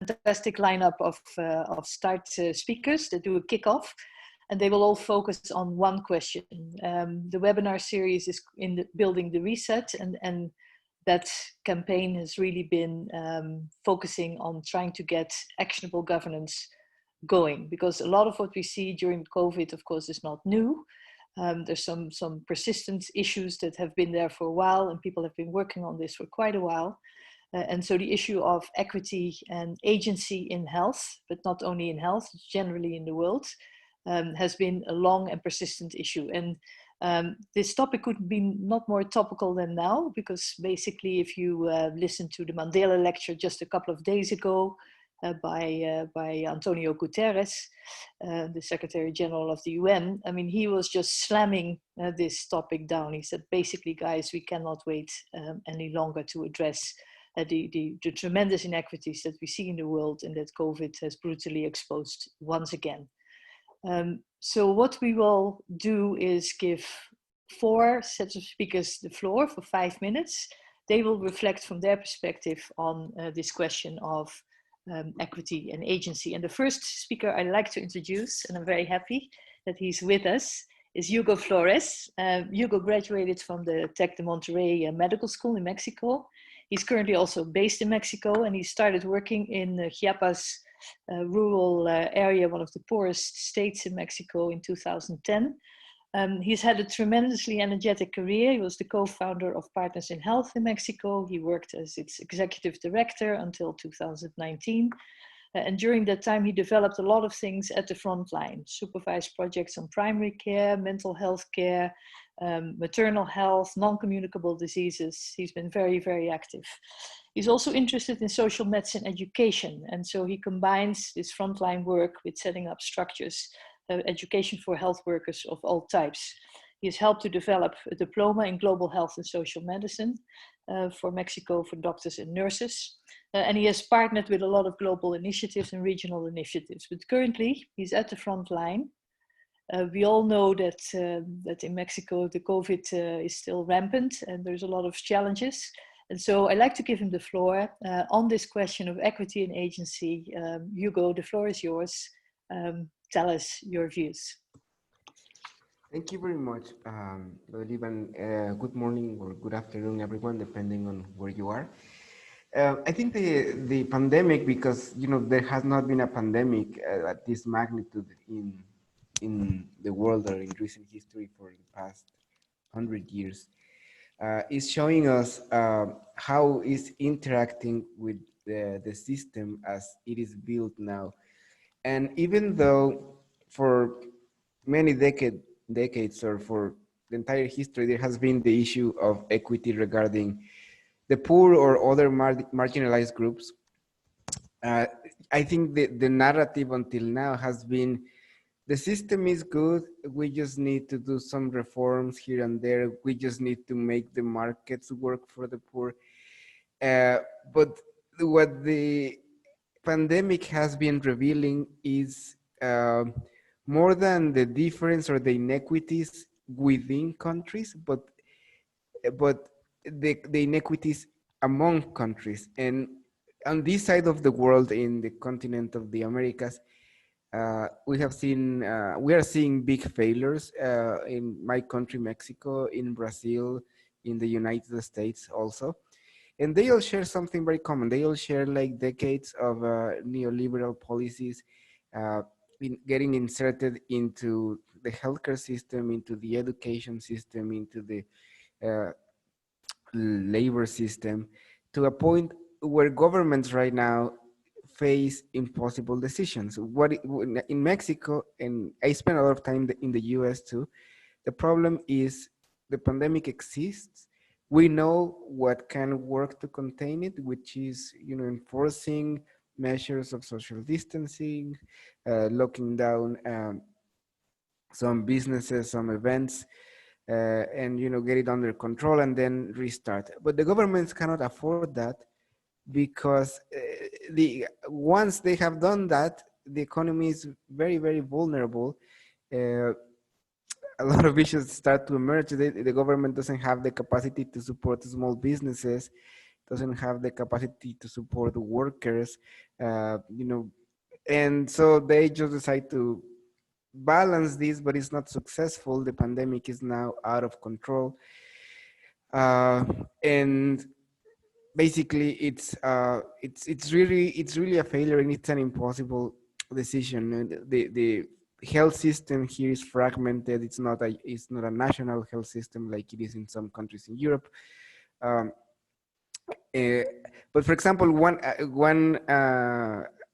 fantastic lineup of start speakers that do a kickoff, and they will all focus on one question. The webinar series is in building the reset, and that campaign has really been focusing on trying to get actionable governance going, because a lot of what we see during COVID, of course, is not new. There's some persistent issues that have been there for a while, and people have been working on this for quite a while. And so the issue of equity and agency in health, but not only in health, generally in the world, has been a long and persistent issue. And this topic could be not more topical than now, because basically if you listen to the Mandela lecture just a couple of days ago by Antonio Guterres, the Secretary General of the UN, I mean, he was just slamming this topic down. He said, basically, guys, we cannot wait any longer to address the tremendous inequities that we see in the world, and that COVID has brutally exposed once again. So what we will do is give 4 sets of speakers the floor for 5 minutes. They will reflect from their perspective on this question of equity and agency. And the first speaker I'd like to introduce, and I'm very happy that he's with us, is Hugo Flores. Hugo graduated from the Tec de Monterrey Medical School in Mexico. He's currently also based in Mexico, and he started working in Chiapas rural area, one of the poorest states in Mexico, in 2010. He's had a tremendously energetic career. He was the co-founder of Partners in Health in Mexico. He worked as its executive director until 2019. And during that time, he developed a lot of things at the front line, supervised projects on primary care, mental health care, maternal health, non-communicable diseases. He's been very, very active. He's also interested in social medicine education. And so he combines this frontline work with setting up structures, education for health workers of all types. He has helped to develop a diploma in global health and social medicine for Mexico for doctors and nurses. And he has partnered with a lot of global initiatives and regional initiatives. But currently, he's at the front line. We all know that, that in Mexico, the COVID is still rampant and there's a lot of challenges. And so I'd like to give him the floor on this question of equity and agency. Hugo, the floor is yours. Tell us your views. Thank you very much, Liban. Good morning or good afternoon, everyone, depending on where you are. I think the pandemic, because there has not been a pandemic at this magnitude in the world or in recent history for the past 100 years, is showing us how it's interacting with the system as it is built now. And even though for many decades or for the entire history, there has been the issue of equity regarding the poor or other marginalized groups, I think the narrative until now has been, the system is good, we just need to do some reforms here and there, we just need to make the markets work for the poor. But what the pandemic has been revealing is more than the difference or the inequities within countries, but the inequities among countries. And on this side of the world, in the continent of the Americas, we are seeing big failures in my country, Mexico, in Brazil, in the United States also. And they all share something very common. They all share like decades of neoliberal policies getting inserted into the healthcare system, into the education system, into the labor system, to a point where governments right now face impossible decisions. In Mexico, and I spent a lot of time in the US too, the problem is the pandemic exists. We know what can work to contain it, which is, enforcing measures of social distancing, locking down some businesses, some events, and get it under control and then restart. But the governments cannot afford that, because once they have done that, the economy is very, very vulnerable. A lot of issues start to emerge. The government doesn't have the capacity to support small businesses. doesn't have the capacity to support the workers, and so they just decide to balance this, but it's not successful. The pandemic is now out of control, and basically it's really a failure, and it's an impossible decision. And the health system here is fragmented. It's not a national health system like it is in some countries in Europe. um, uh, but for example, one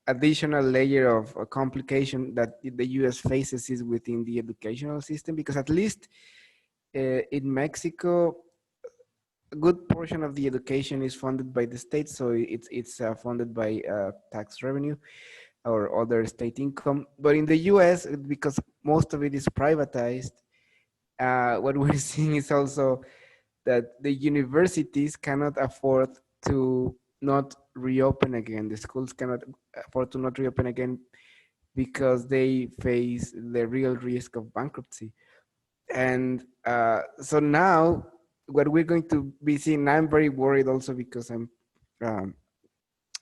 additional layer of complication that the US faces is within the educational system, because at least in Mexico, a good portion of the education is funded by the state, so it's funded by tax revenue or other state income. But in the US, because most of it is privatized, what we're seeing is also that the universities cannot afford to not reopen again. The schools cannot afford to not reopen again because they face the real risk of bankruptcy. And so now what we're going to be seeing, I'm very worried also because um,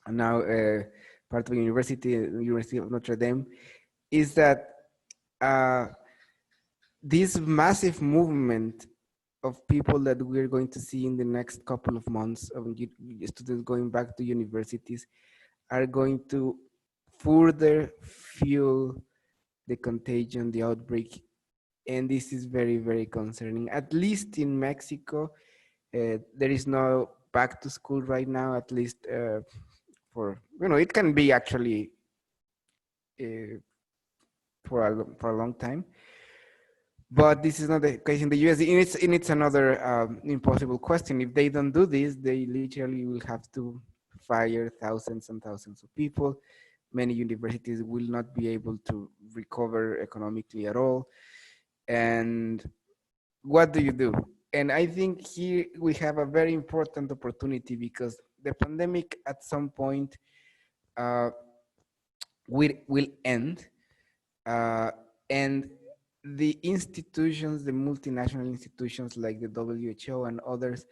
now part of the University of Notre Dame, is that uh, this massive movement of people that we're going to see in the next couple of months of students going back to universities are going to further fuel the contagion, the outbreak. And this is very, very concerning. At least in Mexico, there is no back to school right now, at least for, it can be actually uh, for a long time. But this is not the case in the US. And it's another impossible question. If they don't do this, they literally will have to fire thousands and thousands of people. Many universities will not be able to recover economically at all. And what do you do? And I think here we have a very important opportunity, because the pandemic at some point uh, will end. And the institutions, the multinational institutions like the WHO and others,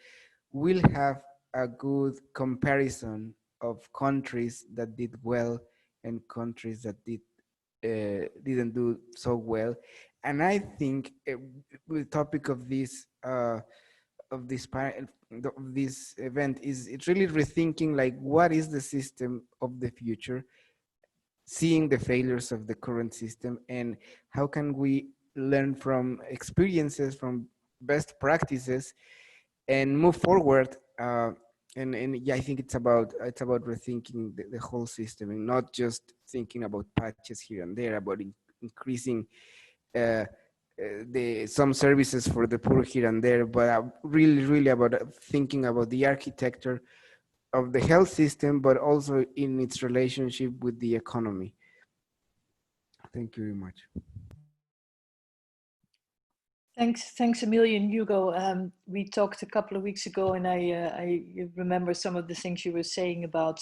will have a good comparison of countries that did well and countries that didn't do so well. And I think the topic of this event is, it's really rethinking, like, what is the system of the future, seeing the failures of the current system, and how can we learn from experiences, from best practices, and move forward. And yeah, I think it's about rethinking the whole system, and not just thinking about patches here and there, about increasing uh, some services for the poor here and there, but really about thinking about the architecture of the health system, but also in its relationship with the economy. Thank you very much. Thanks a million, Hugo. We talked a couple of weeks ago, and I remember some of the things you were saying about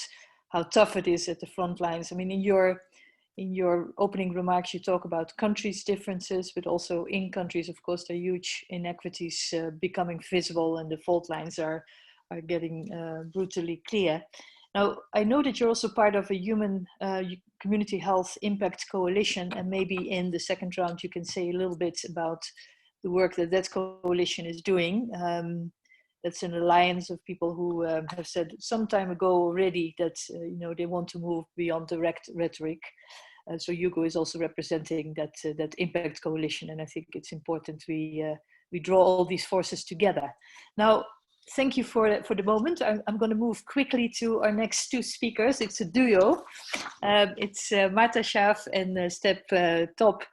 how tough it is at the front lines. I mean, in your opening remarks, you talk about countries' differences, but also in countries, of course, there are huge inequities becoming visible, and the fault lines are getting brutally clear. Now, I know that you're also part of a human community health impact coalition, and maybe in the second round you can say a little bit about the work that coalition is doing. That's an alliance of people who have said some time ago already that they want to move beyond direct rhetoric. So Hugo is also representing that impact coalition, and I think it's important we draw all these forces together. Now, thank you for the moment. I'm going to move quickly to our next two speakers. It's a duo. It's Marta Schaaf and Step Top.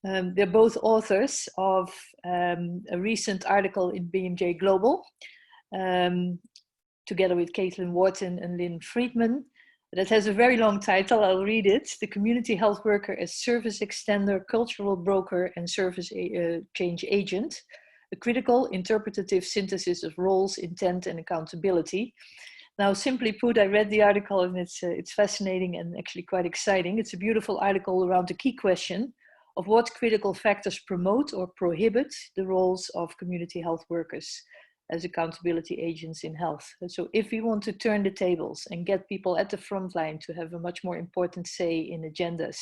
They're both authors of a recent article in BMJ Global, together with Caitlin Wharton and Lynn Friedman. That has a very long title. I'll read it. The Community Health Worker as Service Extender, Cultural Broker, and Service Change Agent. A critical interpretative synthesis of roles, intent, and accountability. Now, simply put, I read the article, and it's fascinating and actually quite exciting. It's a beautiful article around the key question of what critical factors promote or prohibit the roles of community health workers. as accountability agents in health. And so if we want to turn the tables and get people at the front line to have a much more important say in agendas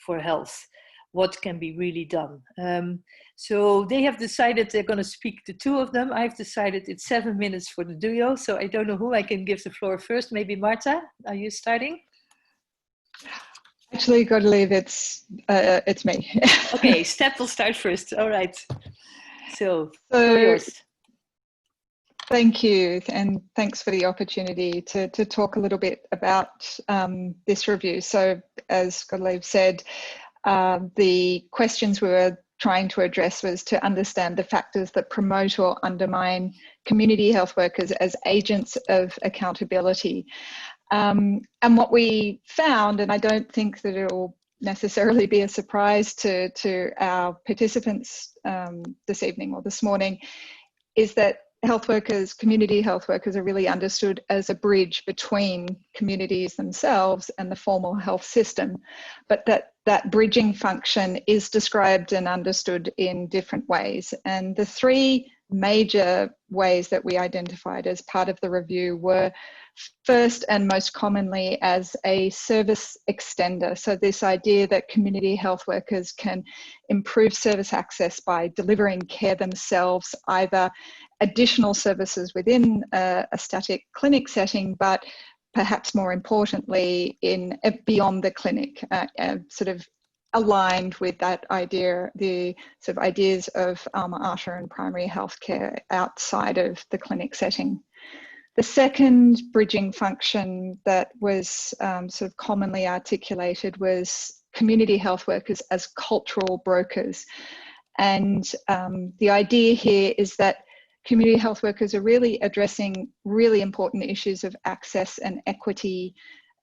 for health, what can be really done? So they have decided they're going to speak, the two of them. I've decided it's 7 minutes for the duo, so I don't know who I can give the floor first. Maybe Marta, are you starting? Actually, got to leave. It's me. Okay, Step will start first. All right. So yours. Thank you, and thanks for the opportunity to talk a little bit about this review. So, as Godelieve said, the questions we were trying to address was to understand the factors that promote or undermine community health workers as agents of accountability. And what we found, and I don't think that it will necessarily be a surprise to our participants this evening or this morning, is that health workers, community health workers, are really understood as a bridge between communities themselves and the formal health system, but that bridging function is described and understood in different ways. And the three major ways that we identified as part of the review were, first and most commonly, as a service extender. So this idea that community health workers can improve service access by delivering care themselves, either additional services within a static clinic setting, but perhaps more importantly in beyond the clinic, sort of aligned with that idea, the sort of ideas of alma mater and primary healthcare outside of the clinic setting. The second bridging function that was sort of commonly articulated was community health workers as cultural brokers. And the idea here is that community health workers are really addressing really important issues of access and equity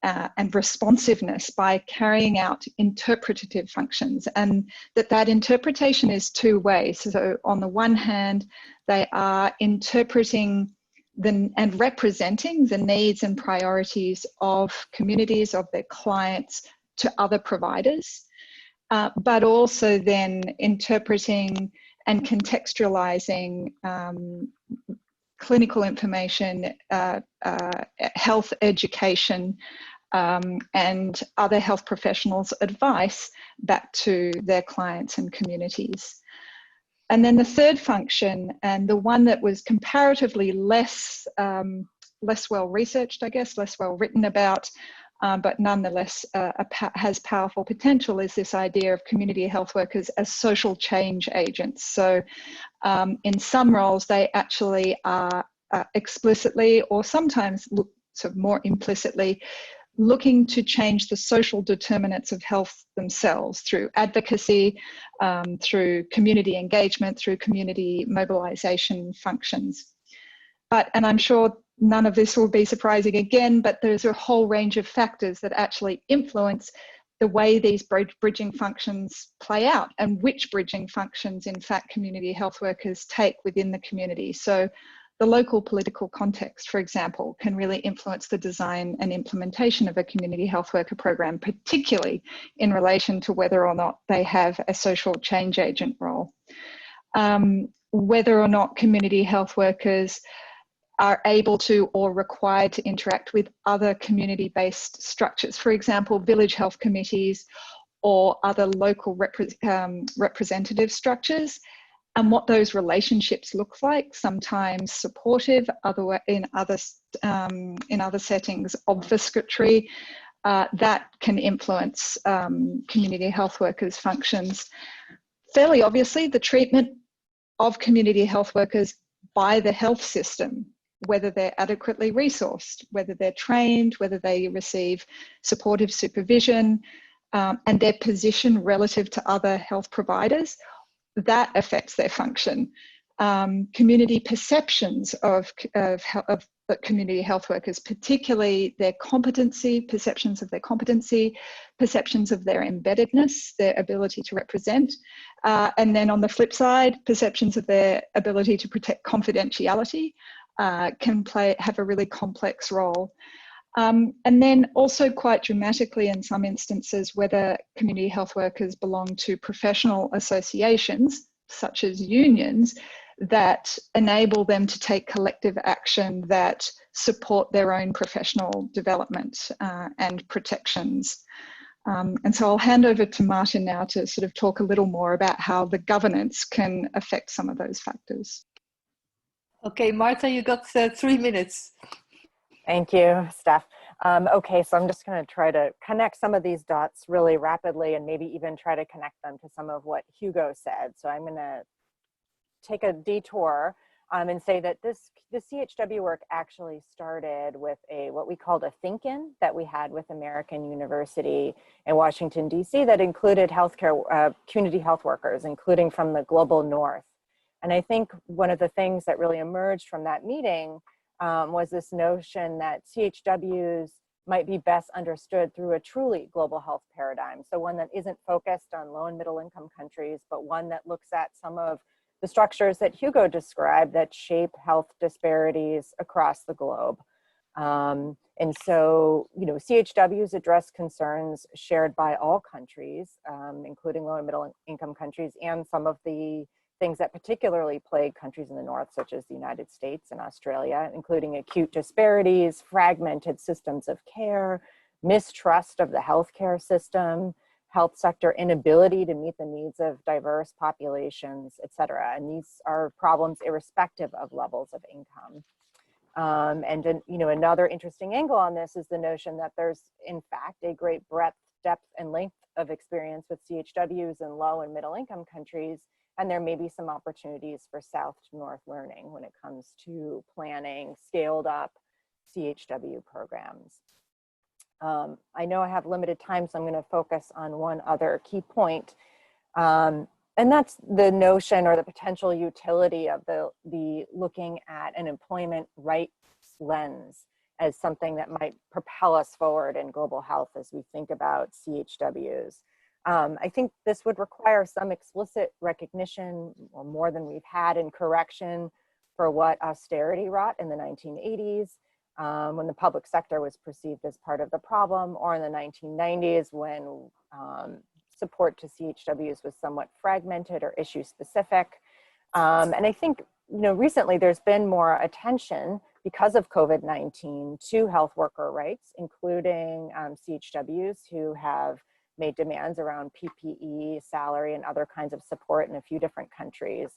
and responsiveness by carrying out interpretative functions, and that interpretation is two ways. So on the one hand, they are interpreting and representing the needs and priorities of communities, of their clients, to other providers, but also then interpreting and contextualizing clinical information, health education, and other health professionals' advice back to their clients and communities. And then the third function, and the one that was comparatively less well researched, I guess, less well written about, but nonetheless has powerful potential, is this idea of community health workers as social change agents. So in some roles, they actually are explicitly, or sometimes sort of more implicitly, looking to change the social determinants of health themselves through advocacy, through community engagement, through community mobilization functions. And I'm sure none of this will be surprising again, but there's a whole range of factors that actually influence the way these bridging functions play out, and which bridging functions, in fact, community health workers take within the community. So the local political context, for example, can really influence the design and implementation of a community health worker program, particularly in relation to whether or not they have a social change agent role. Whether or not community health workers are able to or required to interact with other community-based structures, for example, village health committees or other local representative structures, and what those relationships look like, sometimes supportive, in other settings obfuscatory, that can influence community health workers' functions. Fairly obviously, the treatment of community health workers by the health system, whether they're adequately resourced, whether they're trained, whether they receive supportive supervision, and their position relative to other health providers, that affects their function. Community perceptions of community health workers, particularly their competency, perceptions of their competency, perceptions of their embeddedness, their ability to represent, and then on the flip side, perceptions of their ability to protect confidentiality can have a really complex role. And then also quite dramatically in some instances, whether community health workers belong to professional associations, such as unions, that enable them to take collective action that support their own professional development and protections. And so I'll hand over to Martin now to sort of talk a little more about how the governance can affect some of those factors. Okay, Martha, you got 3 minutes. Thank you, Steph. Okay, so I'm just going to try to connect some of these dots really rapidly and maybe even try to connect them to some of what Hugo said. So I'm going to take a detour and say that the CHW work actually started with what we called a think-in that we had with American University in Washington, D.C. that included healthcare, community health workers, including from the global north. And I think one of the things that really emerged from that meeting was this notion that CHWs might be best understood through a truly global health paradigm. So one that isn't focused on low and middle income countries, but one that looks at some of the structures that Hugo described that shape health disparities across the globe. And so, you know, CHWs address concerns shared by all countries, including low and middle income countries, and some of the things that particularly plague countries in the north, such as the United States and Australia, including acute disparities, fragmented systems of care, mistrust of the healthcare system, health sector inability to meet the needs of diverse populations, et cetera. And these are problems irrespective of levels of income. You know, another interesting angle on this is the notion that there's, in fact, a great breadth, depth, and length of experience with CHWs in low and middle income countries. And there may be some opportunities for South to North learning when it comes to planning scaled up CHW programs. I know I have limited time, so I'm going to focus on one other key point. And that's the notion or the potential utility of the looking at an employment rights lens as something that might propel us forward in global health as we think about CHWs. I think this would require some explicit recognition, or more than we've had, in correction for what austerity wrought in the 1980s, when the public sector was perceived as part of the problem, or in the 1990s when support to CHWs was somewhat fragmented or issue specific. And I think, you know, recently there's been more attention because of COVID-19 to health worker rights, including CHWs who have made demands around PPE, salary, and other kinds of support in a few different countries.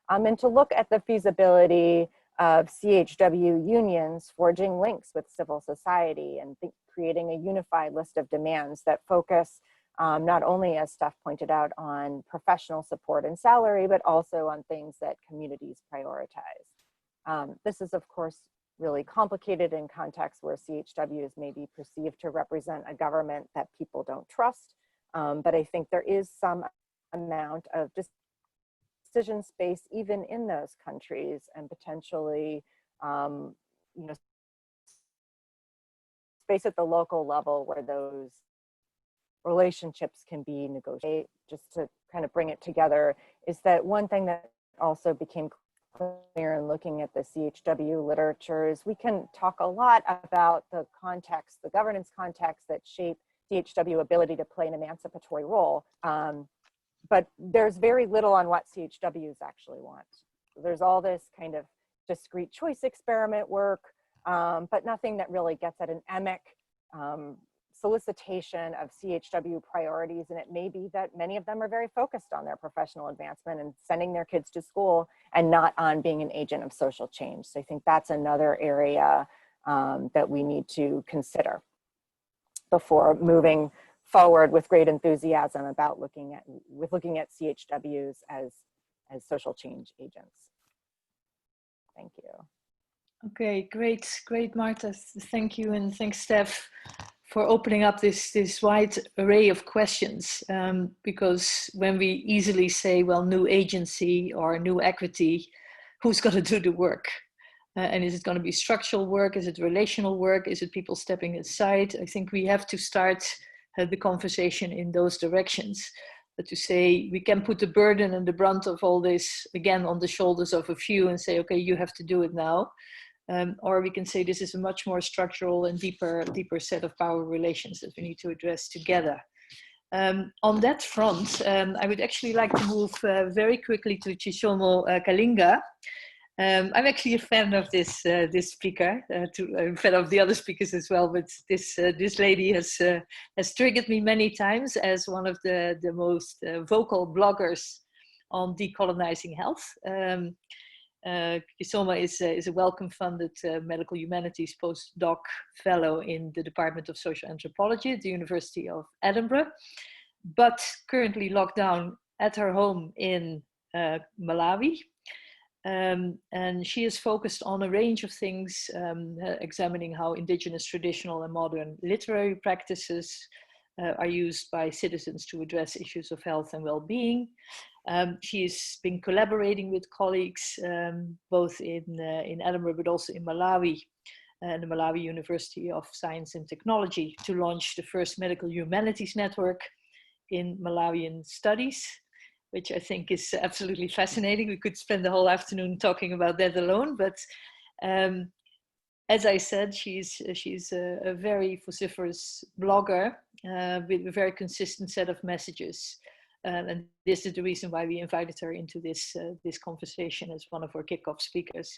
And to look at the feasibility of CHW unions forging links with civil society and creating a unified list of demands that focus not only, as Steph pointed out, on professional support and salary, but also on things that communities prioritize. This is, of course, really complicated in contexts where CHWs may be perceived to represent a government that people don't trust. But I think there is some amount of decision space even in those countries, and potentially, you know, space at the local level where those relationships can be negotiated. Just to kind of bring it together, is that one thing that also became clear in looking at the CHW literature is we can talk a lot about the context, the governance context that shape CHW ability to play an emancipatory role. But there's very little on what CHWs actually want. There's all this kind of discrete choice experiment work, but nothing that really gets at an emic solicitation of CHW priorities. And it may be that many of them are very focused on their professional advancement and sending their kids to school and not on being an agent of social change. So I think that's another area that we need to consider before moving forward with great enthusiasm about looking at CHWs as social change agents. Thank you. Okay, great, Martha. Thank you, and thanks, Steph, for opening up this wide array of questions. Because when we easily say, well, new agency or new equity, who's going to do the work? And is it going to be structural work? Is it relational work? Is it people stepping aside? I think we have to start the conversation in those directions. To say we can put the burden and the brunt of all this again on the shoulders of a few and say, okay, you have to do it now. Or we can say this is a much more structural and deeper set of power relations that we need to address together. On that front, I would actually like to move very quickly to Chisomo Kalinga. I'm actually a fan of this speaker. I'm a fan of the other speakers as well, but this lady has triggered me many times as one of the most vocal bloggers on decolonizing health. Kisoma is a Wellcome-funded medical humanities postdoc fellow in the Department of Social Anthropology at the University of Edinburgh, but currently locked down at her home in Malawi. And she is focused on a range of things, examining how indigenous, traditional, and modern literary practices are used by citizens to address issues of health and well-being. She's been collaborating with colleagues, both in Edinburgh, but also in Malawi, and the Malawi University of Science and Technology, to launch the first medical humanities network in Malawian studies, which I think is absolutely fascinating. We could spend the whole afternoon talking about that alone, but as I said, she's a very vociferous blogger with a very consistent set of messages. And this is the reason why we invited her into this conversation as one of our kickoff speakers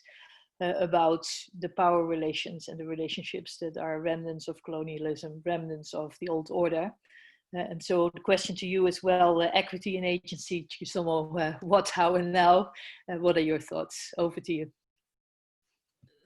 about the power relations and the relationships that are remnants of colonialism, remnants of the old order. And so the question to you as well, equity and agency, Chisomo, what, how, and now, what are your thoughts? Over to you.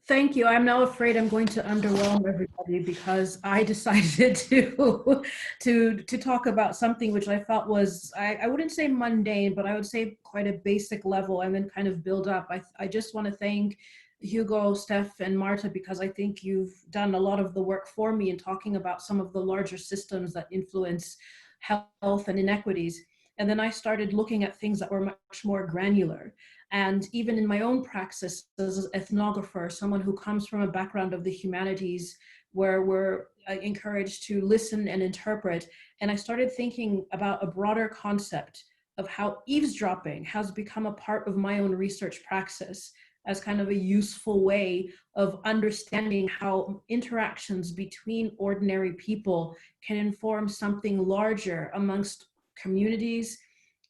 Thank you. I'm now afraid I'm going to underwhelm everybody because I decided to talk about something which I felt was, I wouldn't say mundane, but I would say quite a basic level, and then kind of build up. I just want to thank Hugo, Steph, and Marta, because I think you've done a lot of the work for me in talking about some of the larger systems that influence health and inequities. And then I started looking at things that were much more granular. And even in my own praxis as an ethnographer, someone who comes from a background of the humanities where we're encouraged to listen and interpret, and I started thinking about a broader concept of how eavesdropping has become a part of my own research praxis as kind of a useful way of understanding how interactions between ordinary people can inform something larger amongst communities,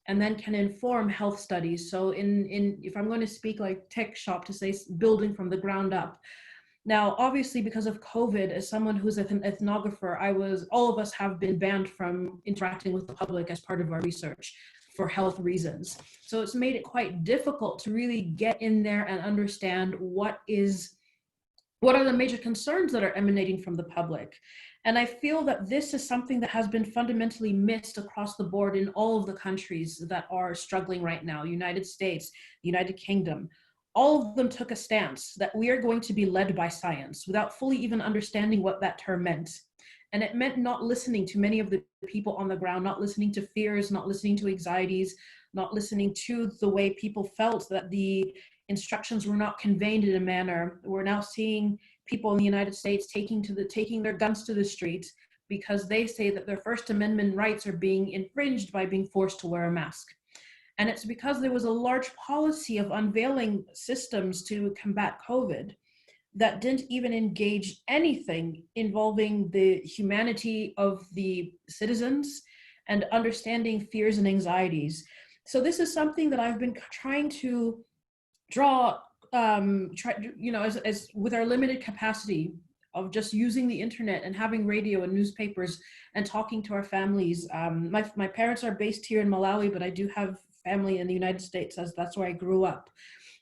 and then can inform health studies. So if I'm going to speak like tech shop, to say building from the ground up. Now, obviously, because of COVID, as someone who's an ethnographer, all of us have been banned from interacting with the public as part of our research for health reasons. So it's made it quite difficult to really get in there and understand what are the major concerns that are emanating from the public. And I feel that this is something that has been fundamentally missed across the board in all of the countries that are struggling right now. United States, United Kingdom, all of them took a stance that we are going to be led by science without fully even understanding what that term meant. And it meant not listening to many of the people on the ground, not listening to fears, not listening to anxieties, not listening to the way people felt that the instructions were not conveyed in a manner. We're now seeing people in the United States taking their guns to the streets because they say that their First Amendment rights are being infringed by being forced to wear a mask. And it's because there was a large policy of unveiling systems to combat COVID that didn't even engage anything involving the humanity of the citizens and understanding fears and anxieties. So this is something that I've been trying to draw, as with our limited capacity of just using the internet and having radio and newspapers and talking to our families. My parents are based here in Malawi, but I do have family in the United States, as that's where I grew up.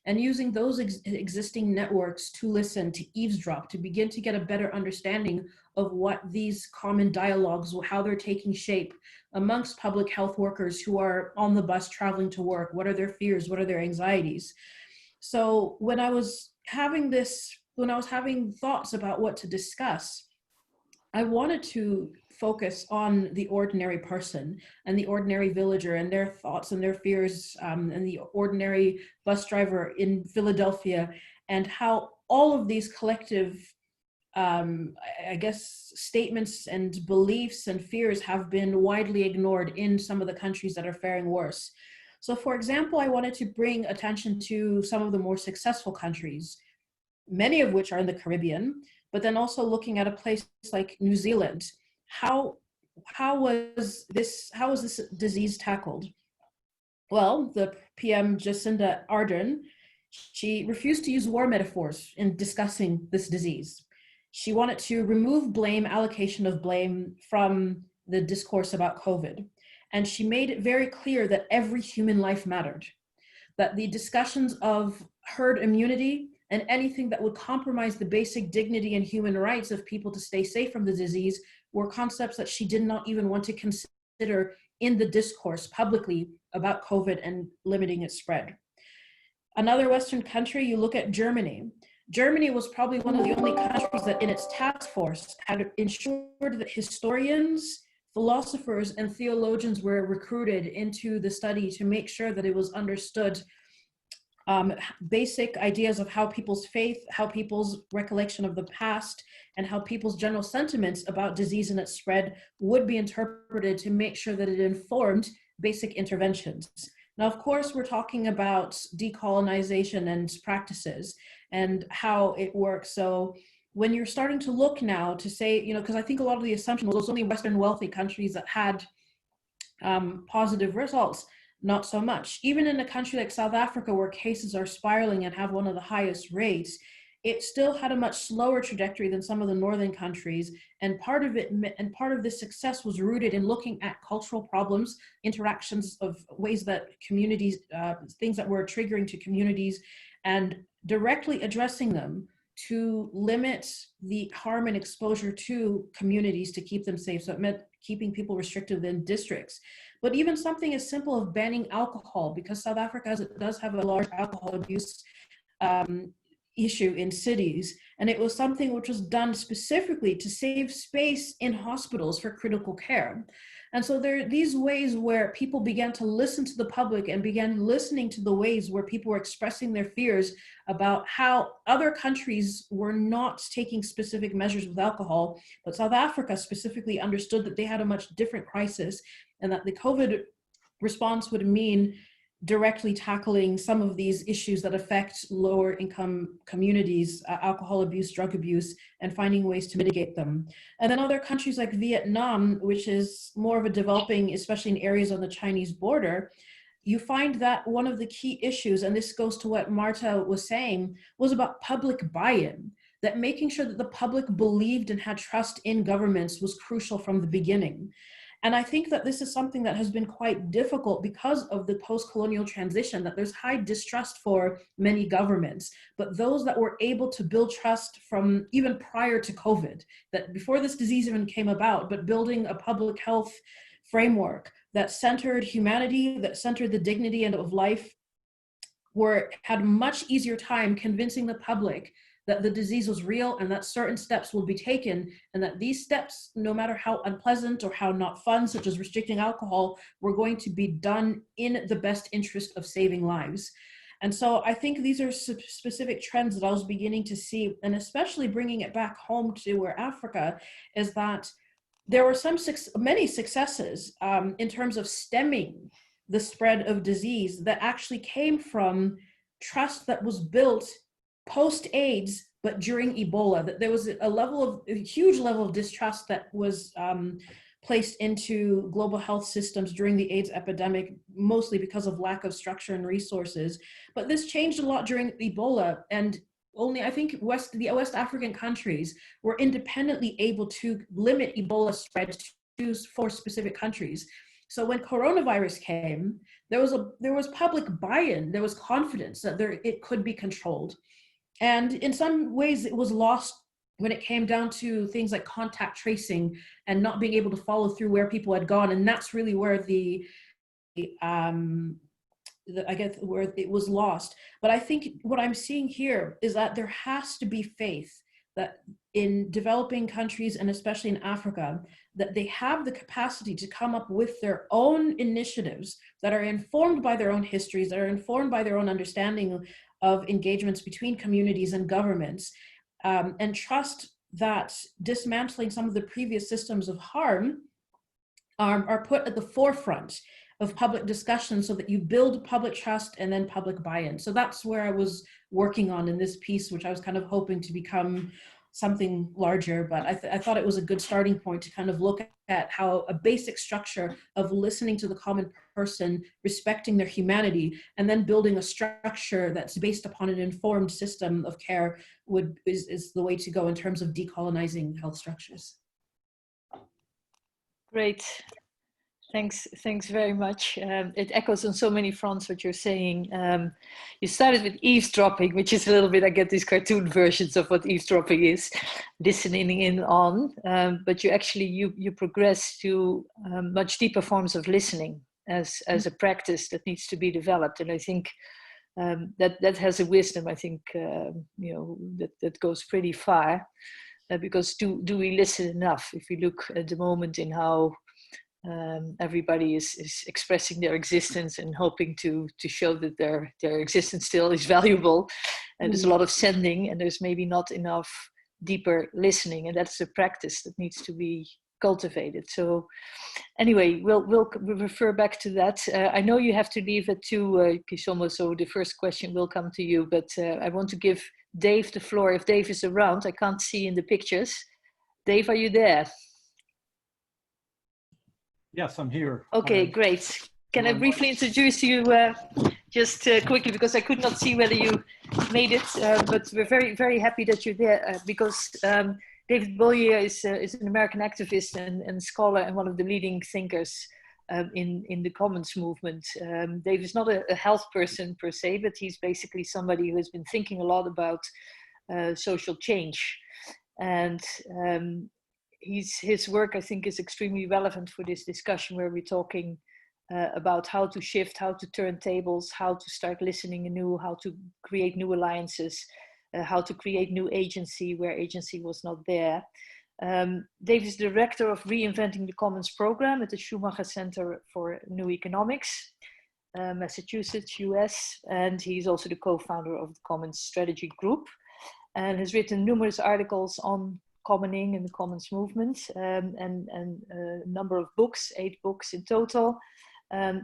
And using those existing networks to listen, to eavesdrop, to begin to get a better understanding of what these common dialogues, how they're taking shape amongst public health workers who are on the bus traveling to work. What are their fears? What are their anxieties? So when I was having thoughts about what to discuss, I wanted to focus on the ordinary person and the ordinary villager and their thoughts and their fears, and the ordinary bus driver in Philadelphia, and how all of these collective, statements and beliefs and fears have been widely ignored in some of the countries that are faring worse. So for example, I wanted to bring attention to some of the more successful countries, many of which are in the Caribbean, but then also looking at a place like New Zealand, how how was this disease tackled? Well, the PM Jacinda Ardern, she refused to use war metaphors in discussing this disease. She wanted to remove blame, allocation of blame from the discourse about COVID. And she made it very clear that every human life mattered, that the discussions of herd immunity and anything that would compromise the basic dignity and human rights of people to stay safe from the disease were concepts that she did not even want to consider in the discourse publicly about COVID and limiting its spread. Another Western country, you look at Germany. Germany was probably one of the only countries that in its task force had ensured that historians, philosophers, and theologians were recruited into the study to make sure that it was understood basic ideas of how people's faith, how people's recollection of the past, and how people's general sentiments about disease and its spread would be interpreted to make sure that it informed basic interventions. Now, of course, we're talking about decolonization and practices and how it works. So when you're starting to look now to say, you know, because I think a lot of the assumption was only Western wealthy countries that had positive results. Not so much. Even in a country like South Africa, where cases are spiraling and have one of the highest rates, it still had a much slower trajectory than some of the northern countries. And part of this success was rooted in looking at cultural problems, interactions of ways that communities, things that were triggering to communities, and directly addressing them to limit the harm and exposure to communities to keep them safe. So it meant keeping people restricted in districts. But even something as simple as banning alcohol, because South Africa does have a large alcohol abuse issue in cities. And it was something which was done specifically to save space in hospitals for critical care. And so there are these ways where people began to listen to the public and began listening to the ways where people were expressing their fears about how other countries were not taking specific measures with alcohol, but South Africa specifically understood that they had a much different crisis and that the COVID response would mean directly tackling some of these issues that affect lower income communities, alcohol abuse, drug abuse, and finding ways to mitigate them. And then other countries like Vietnam, which is more of a developing, especially in areas on the Chinese border, you find that one of the key issues, and this goes to what Marta was saying, was about public buy-in, that making sure that the public believed and had trust in governments was crucial from the beginning. And I think that this is something that has been quite difficult because of the post-colonial transition, that there's high distrust for many governments, but those that were able to build trust from even prior to COVID, that before this disease even came about, but building a public health framework that centered humanity, that centered the dignity of life, had much easier time convincing the public that the disease was real and that certain steps will be taken, and that these steps, no matter how unpleasant or how not fun, such as restricting alcohol, were going to be done in the best interest of saving lives. And so I think these are specific trends that I was beginning to see, and especially bringing it back home to where Africa is, that there were many successes in terms of stemming the spread of disease that actually came from trust that was built post-AIDS, but during Ebola, that there was a huge level of distrust that was placed into global health systems during the AIDS epidemic, mostly because of lack of structure and resources. But this changed a lot during Ebola, and only I think the West African countries were independently able to limit Ebola spread to 4 specific countries. So when coronavirus came, there was public buy-in, there was confidence that it could be controlled. And in some ways it was lost when it came down to things like contact tracing and not being able to follow through where people had gone. And that's really where I guess where it was lost. But I think what I'm seeing here is that there has to be faith that in developing countries, and especially in Africa, that they have the capacity to come up with their own initiatives that are informed by their own histories, that are informed by their own understanding of engagements between communities and governments, and trust that dismantling some of the previous systems of harm are put at the forefront of public discussion so that you build public trust and then public buy-in. So that's where I was working on in this piece, which I was kind of hoping to become something larger, but I thought it was a good starting point to kind of look at how a basic structure of listening to the common person, respecting their humanity, and then building a structure that's based upon an informed system of care is the way to go in terms of decolonizing health structures. Great. Thanks very much. It echoes on so many fronts what you're saying. You started with eavesdropping, which is a little bit, I get these cartoon versions of what eavesdropping is, listening in on, but you progress to much deeper forms of listening as a practice that needs to be developed. And I think that has a wisdom, I think, that goes pretty far, because do we listen enough? If we look at the moment in how everybody is expressing their existence and hoping to show that their existence still is valuable, and there's a lot of sending, and there's maybe not enough deeper listening, and that's a practice that needs to be cultivated. So anyway, we'll refer back to that. I know you have to leave at 2, Kishomo, so the first question will come to you, but I want to give Dave the floor. If Dave is around, I can't see in the pictures. Dave, are you there? Yes, I'm here. Okay, great. Can I briefly introduce you just quickly, because I could not see whether you made it, but we're very, very happy that you're there, because David Bowie is an American activist and scholar and one of the leading thinkers in the commons movement. Dave is not a health person per se, but he's basically somebody who has been thinking a lot about social change. And his work, I think, is extremely relevant for this discussion, where we're talking about how to shift, how to turn tables, how to start listening anew, how to create new alliances, how to create new agency where agency was not there. Dave is director of Reinventing the Commons program at the Schumacher Center for New Economics, Massachusetts, US, and he's also the co-founder of the Commons Strategy Group, and has written numerous articles on commoning and the commons movement, and a number of books, 8 books in total.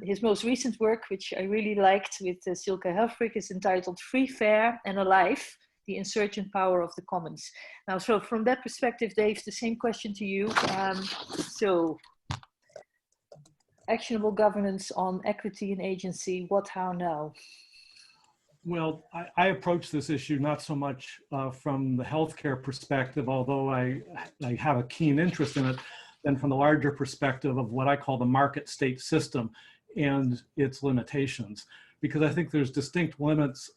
His most recent work, which I really liked, with Silke Helfrich, is entitled Free, Fair and Alive, the Insurgent Power of the Commons. Now, so from that perspective, Dave, the same question to you. So, actionable governance on equity and agency, what, how, now? Well, I approach this issue not so much from the healthcare perspective, although I have a keen interest in it, than from the larger perspective of what I call the market state system and its limitations. Because I think there's distinct limits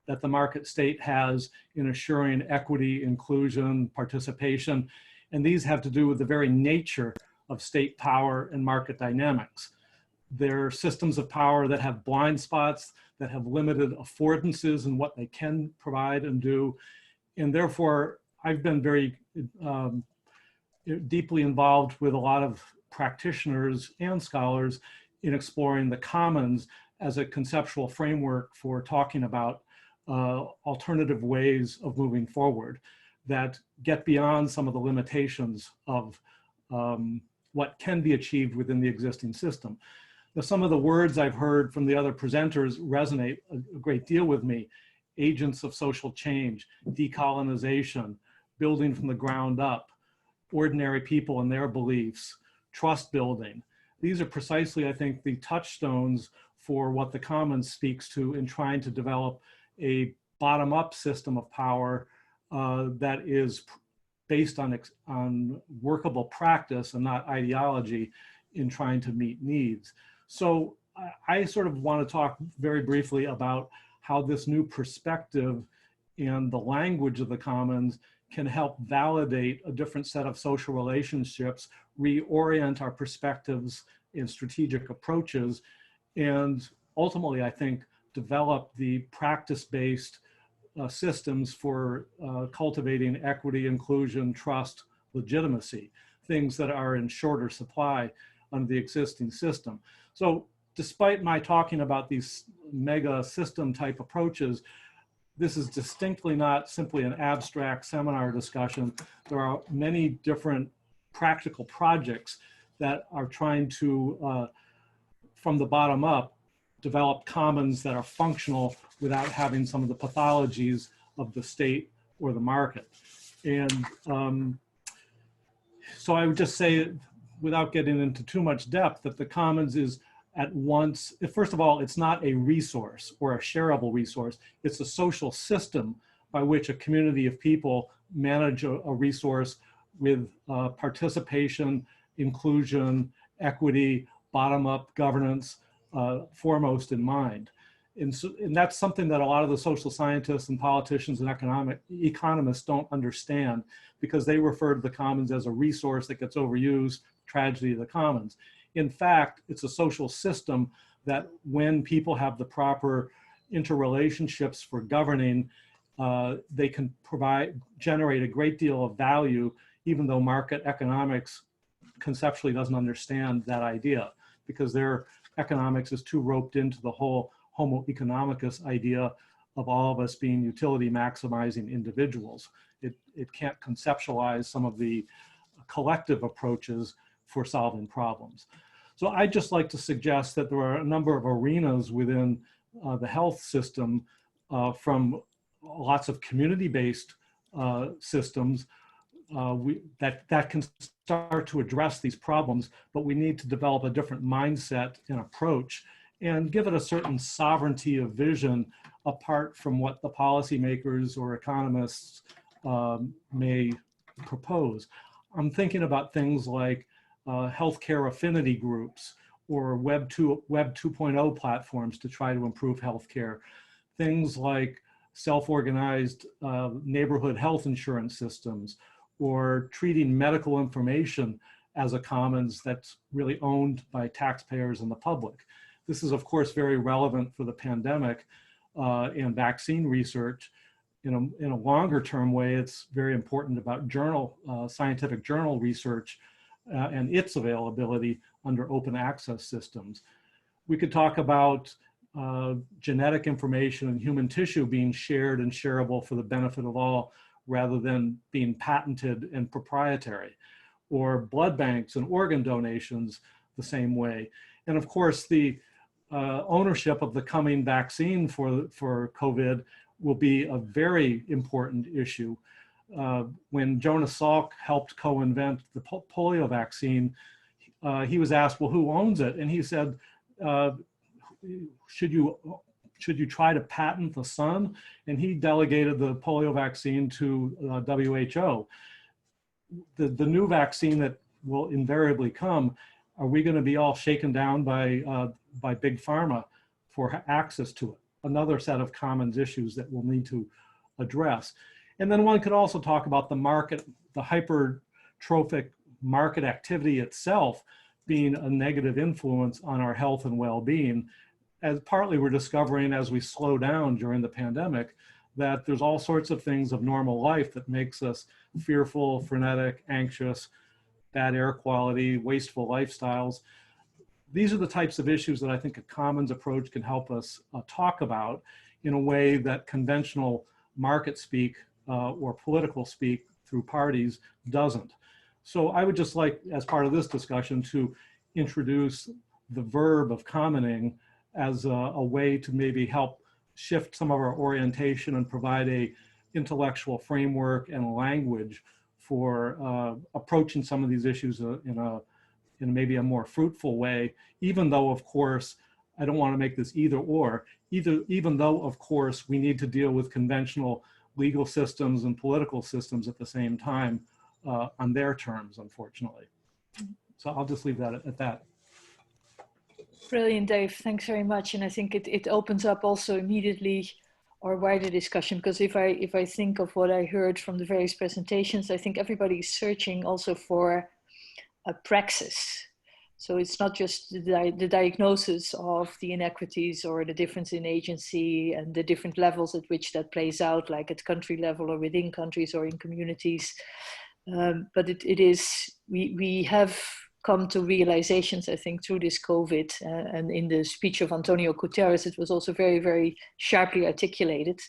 that the market state has in assuring equity, inclusion, participation, and these have to do with the very nature of state power and market dynamics. They're systems of power that have blind spots, that have limited affordances in what they can provide and do. And therefore, I've been very deeply involved with a lot of practitioners and scholars in exploring the commons as a conceptual framework for talking about alternative ways of moving forward that get beyond some of the limitations of what can be achieved within the existing system. Now, some of the words I've heard from the other presenters resonate a great deal with me. Agents of social change, decolonization, building from the ground up, ordinary people and their beliefs, trust building. These are precisely, I think, the touchstones for what the Commons speaks to in trying to develop a bottom-up system of power that is based on workable practice and not ideology in trying to meet needs. So I sort of want to talk very briefly about how this new perspective and the language of the Commons can help validate a different set of social relationships, reorient our perspectives and strategic approaches, and ultimately, I think, develop the practice-based systems for cultivating equity, inclusion, trust, legitimacy, things that are in shorter supply under the existing system. So despite my talking about these mega system type approaches, this is distinctly not simply an abstract seminar discussion. There are many different practical projects that are trying to, from the bottom up, develop commons that are functional without having some of the pathologies of the state or the market. And so I would just say, without getting into too much depth, that the commons is at once, first of all, it's not a resource or a shareable resource. It's a social system by which a community of people manage a resource with participation, inclusion, equity, bottom-up governance foremost in mind. And that's something that a lot of the social scientists and politicians and economists don't understand, because they refer to the commons as a resource that gets overused, tragedy of the commons. In fact, it's a social system that when people have the proper interrelationships for governing, they can generate a great deal of value, even though market economics conceptually doesn't understand that idea, because their economics is too roped into the whole homo economicus idea of all of us being utility maximizing individuals. It can't conceptualize some of the collective approaches for solving problems. So I'd just like to suggest that there are a number of arenas within the health system, from lots of community-based systems that can start to address these problems, but we need to develop a different mindset and approach and give it a certain sovereignty of vision apart from what the policymakers or economists may propose. I'm thinking about things like healthcare affinity groups or Web 2.0 platforms to try to improve healthcare. Things like self-organized neighborhood health insurance systems, or treating medical information as a commons that's really owned by taxpayers and the public. This is, of course, very relevant for the pandemic and vaccine research. In a longer term way, it's very important about scientific journal research and its availability under open access systems. We could talk about genetic information and human tissue being shared and shareable for the benefit of all, rather than being patented and proprietary, or blood banks and organ donations the same way. And of course, the ownership of the coming vaccine for COVID will be a very important issue. When Jonas Salk helped co-invent the polio vaccine, he was asked, well, who owns it? And he said, should you try to patent the sun? And he delegated the polio vaccine to WHO. The new vaccine that will invariably come, are we going to be all shaken down by big pharma for access to it? Another set of commons issues that we'll need to address. And then one could also talk about the market, the hypertrophic market activity itself being a negative influence on our health and well-being. As partly we're discovering as we slow down during the pandemic, that there's all sorts of things of normal life that makes us fearful, frenetic, anxious, bad air quality, wasteful lifestyles. These are the types of issues that I think a commons approach can help us talk about in a way that conventional market speak or political speak through parties doesn't. So I would just like, as part of this discussion, to introduce the verb of commoning as a way to maybe help shift some of our orientation and provide a intellectual framework and language for approaching some of these issues in maybe a more fruitful way, even though, of course, I don't want to make this either or, even though, of course, we need to deal with conventional legal systems and political systems at the same time on their terms, unfortunately. So I'll just leave that at that. Brilliant, Dave. Thanks very much. And I think it opens up also immediately our wider discussion, because if I think of what I heard from the various presentations, I think everybody is searching also for a praxis. So it's not just the diagnosis of the inequities or the difference in agency and the different levels at which that plays out, like at country level or within countries or in communities. But it is, we have come to realizations, I think, through this COVID, and in the speech of Antonio Guterres, it was also very, very sharply articulated.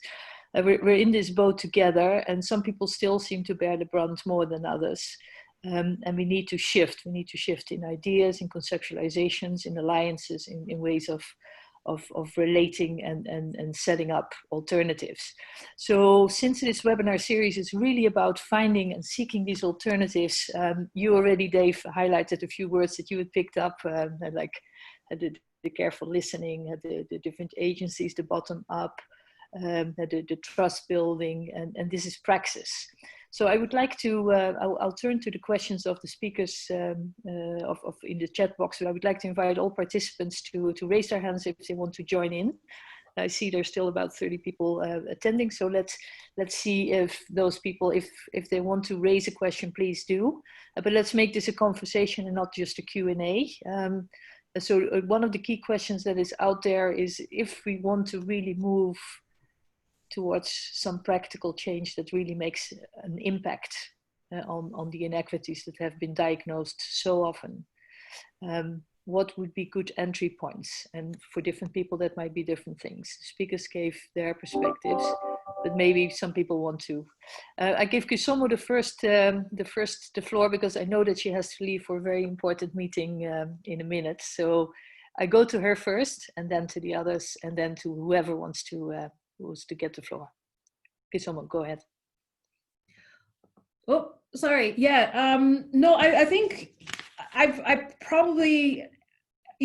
We're in this boat together, and some people still seem to bear the brunt more than others. And we need to shift. We need to shift in ideas, in conceptualizations, in alliances, in ways of of relating and setting up alternatives. So since this webinar series is really about finding and seeking these alternatives, you already, Dave, highlighted a few words that you had picked up, like the careful listening, the different agencies, the bottom up, the trust building, and this is praxis. So I would like to, I'll turn to the questions of the speakers in the chat box, but I would like to invite all participants to raise their hands if they want to join in. I see there's still about 30 people attending, so let's see if those people, if they want to raise a question, please do. But let's make this a conversation and not just a Q&A. So one of the key questions that is out there is if we want to really move towards some practical change that really makes an impact on the inequities that have been diagnosed so often. What would be good entry points? And for different people, that might be different things. The speakers gave their perspectives, but maybe some people want to. I give Kisomo the floor because I know that she has to leave for a very important meeting in a minute. So I go to her first, and then to the others, and then to whoever wants to get the floor. Kisomo, go ahead. Oh, sorry. Yeah. No, I think I probably,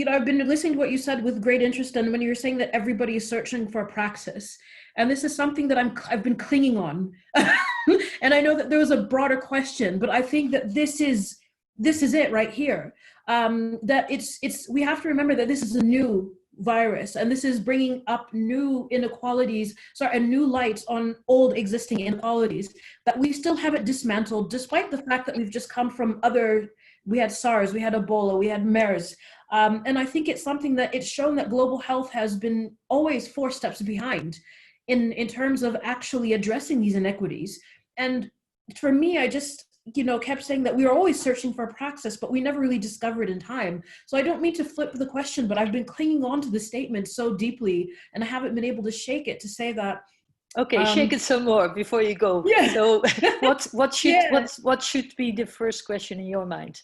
I've been listening to what you said with great interest, and when you were saying that everybody is searching for a praxis, and this is something that I've been clinging on, and I know that there was a broader question, but I think that this is it right here. That we have to remember that this is a new virus, and this is bringing up new inequalities, and new lights on old existing inequalities that we still haven't dismantled, despite the fact that we've just come from we had SARS, we had Ebola, we had MERS. And I think it's something that it's shown that global health has been always 4 steps behind in terms of actually addressing these inequities. And for me, I just, kept saying that we were always searching for a praxis, but we never really discovered in time. So I don't mean to flip the question, but I've been clinging on to the statement so deeply, and I haven't been able to shake it to say that. Okay, shake it some more before you go. Yeah. So what should be the first question in your mind?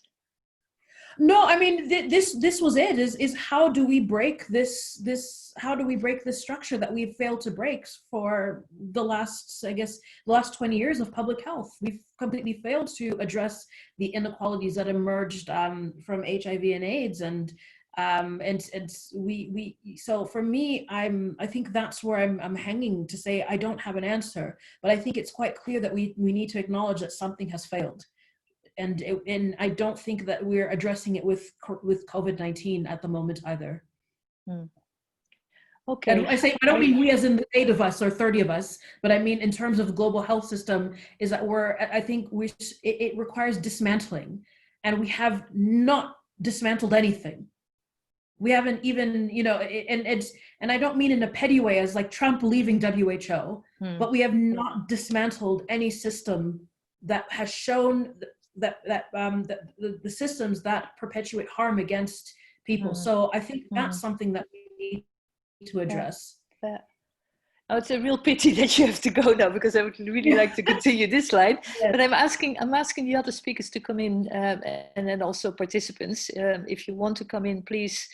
No, I mean, this was it, is how do we break this structure that we've failed to break for the last 20 years of public health. We've completely failed to address the inequalities that emerged from HIV and AIDS, and so for me, I think that's where I'm hanging to say I don't have an answer, but I think it's quite clear that we need to acknowledge that something has failed. And I don't think that we're addressing it with COVID-19 at the moment either. Okay. And I don't mean we as in the 8 of us or 30 of us, but I mean in terms of the global health system is that it requires dismantling, and we have not dismantled anything. We haven't even, and I don't mean in a petty way as like Trump leaving WHO, but we have not dismantled any system that has shown that the systems that perpetuate harm against people. So I think that's something that we need to address. Oh, it's a real pity that you have to go now, because I would really like to continue this slide. Yes. But I'm asking the other speakers to come in, and then also participants. If you want to come in, please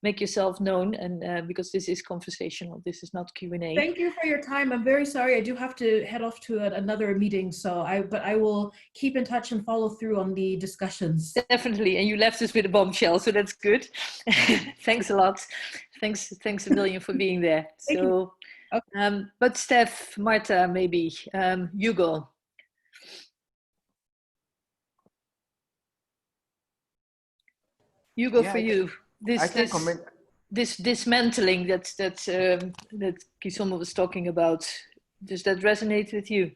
make yourself known, and because this is conversational, this is not Q&A. Thank you for your time. I'm very sorry, I do have to head off to another meeting, but I will keep in touch and follow through on the discussions. Definitely, and you left us with a bombshell, so that's good. Thanks a lot. Thanks a million for being there. So, okay. But Steph, Marta, maybe Hugo. Hugo, for you. This dismantling that Kisomo was talking about, does that resonate with you?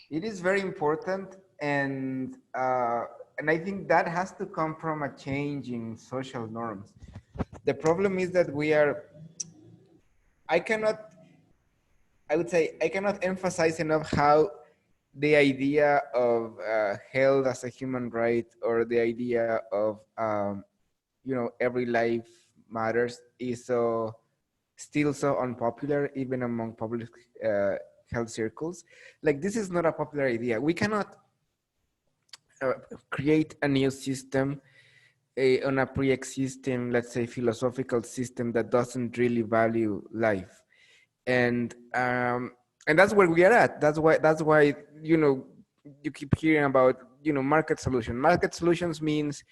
It is very important, and I think that has to come from a change in social norms. The problem is that I cannot emphasize enough how the idea of health as a human right, or the idea of every life matters, is still so unpopular even among public health circles. Like, this is not a popular idea. We cannot create a new system on a pre-existing, let's say, philosophical system that doesn't really value life, and that's where we are at. That's why you keep hearing about market solution. Market solutions means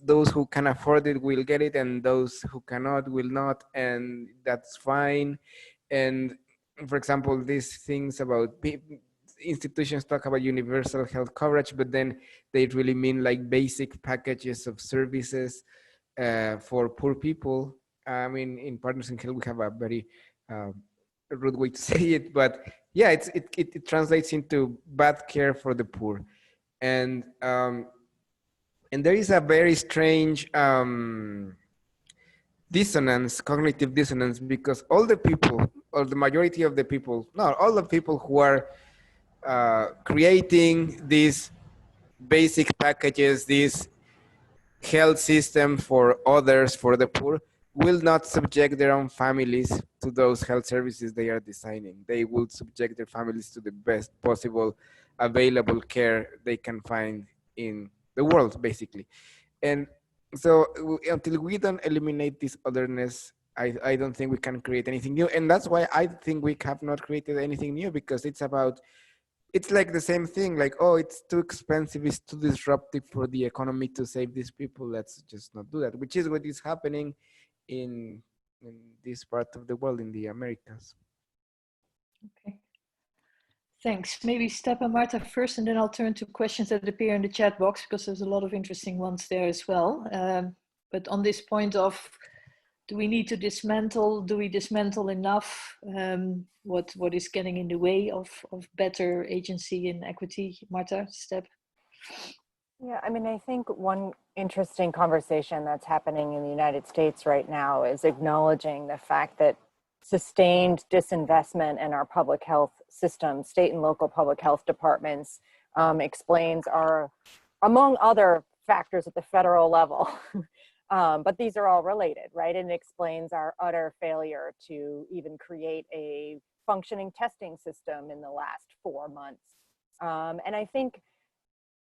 those who can afford it will get it, and those who cannot will not, and that's fine. And for example, these things about institutions talk about universal health coverage, but then they really mean like basic packages of services for poor people. I mean, in Partners in Health, we have a very rude way to say it, but yeah, it translates into bad care for the poor. And there is a very strange dissonance, cognitive dissonance, because all the people, or the majority of the people, not all the people who are creating these basic packages, these health system for others, for the poor, will not subject their own families to those health services they are designing. They will subject their families to the best possible available care they can find in the world, basically. And so until we don't eliminate this otherness, I don't think we can create anything new. And that's why I think we have not created anything new, because it's like the same thing, like, oh, it's too expensive, it's too disruptive for the economy to save these people, let's just not do that, which is what is happening in this part of the world, in the Americas. Okay. Thanks. Maybe Step and Marta first, and then I'll turn to questions that appear in the chat box, because there's a lot of interesting ones there as well. But on this point of, do we need to dismantle? Do we dismantle enough? What is getting in the way of better agency and equity? Marta, Step? Yeah, I mean, I think one interesting conversation that's happening in the United States right now is acknowledging the fact that sustained disinvestment in our public health system, state and local public health departments, explains our, among other factors at the federal level, but these are all related, right? And it explains our utter failure to even create a functioning testing system in the last 4 months. And I think,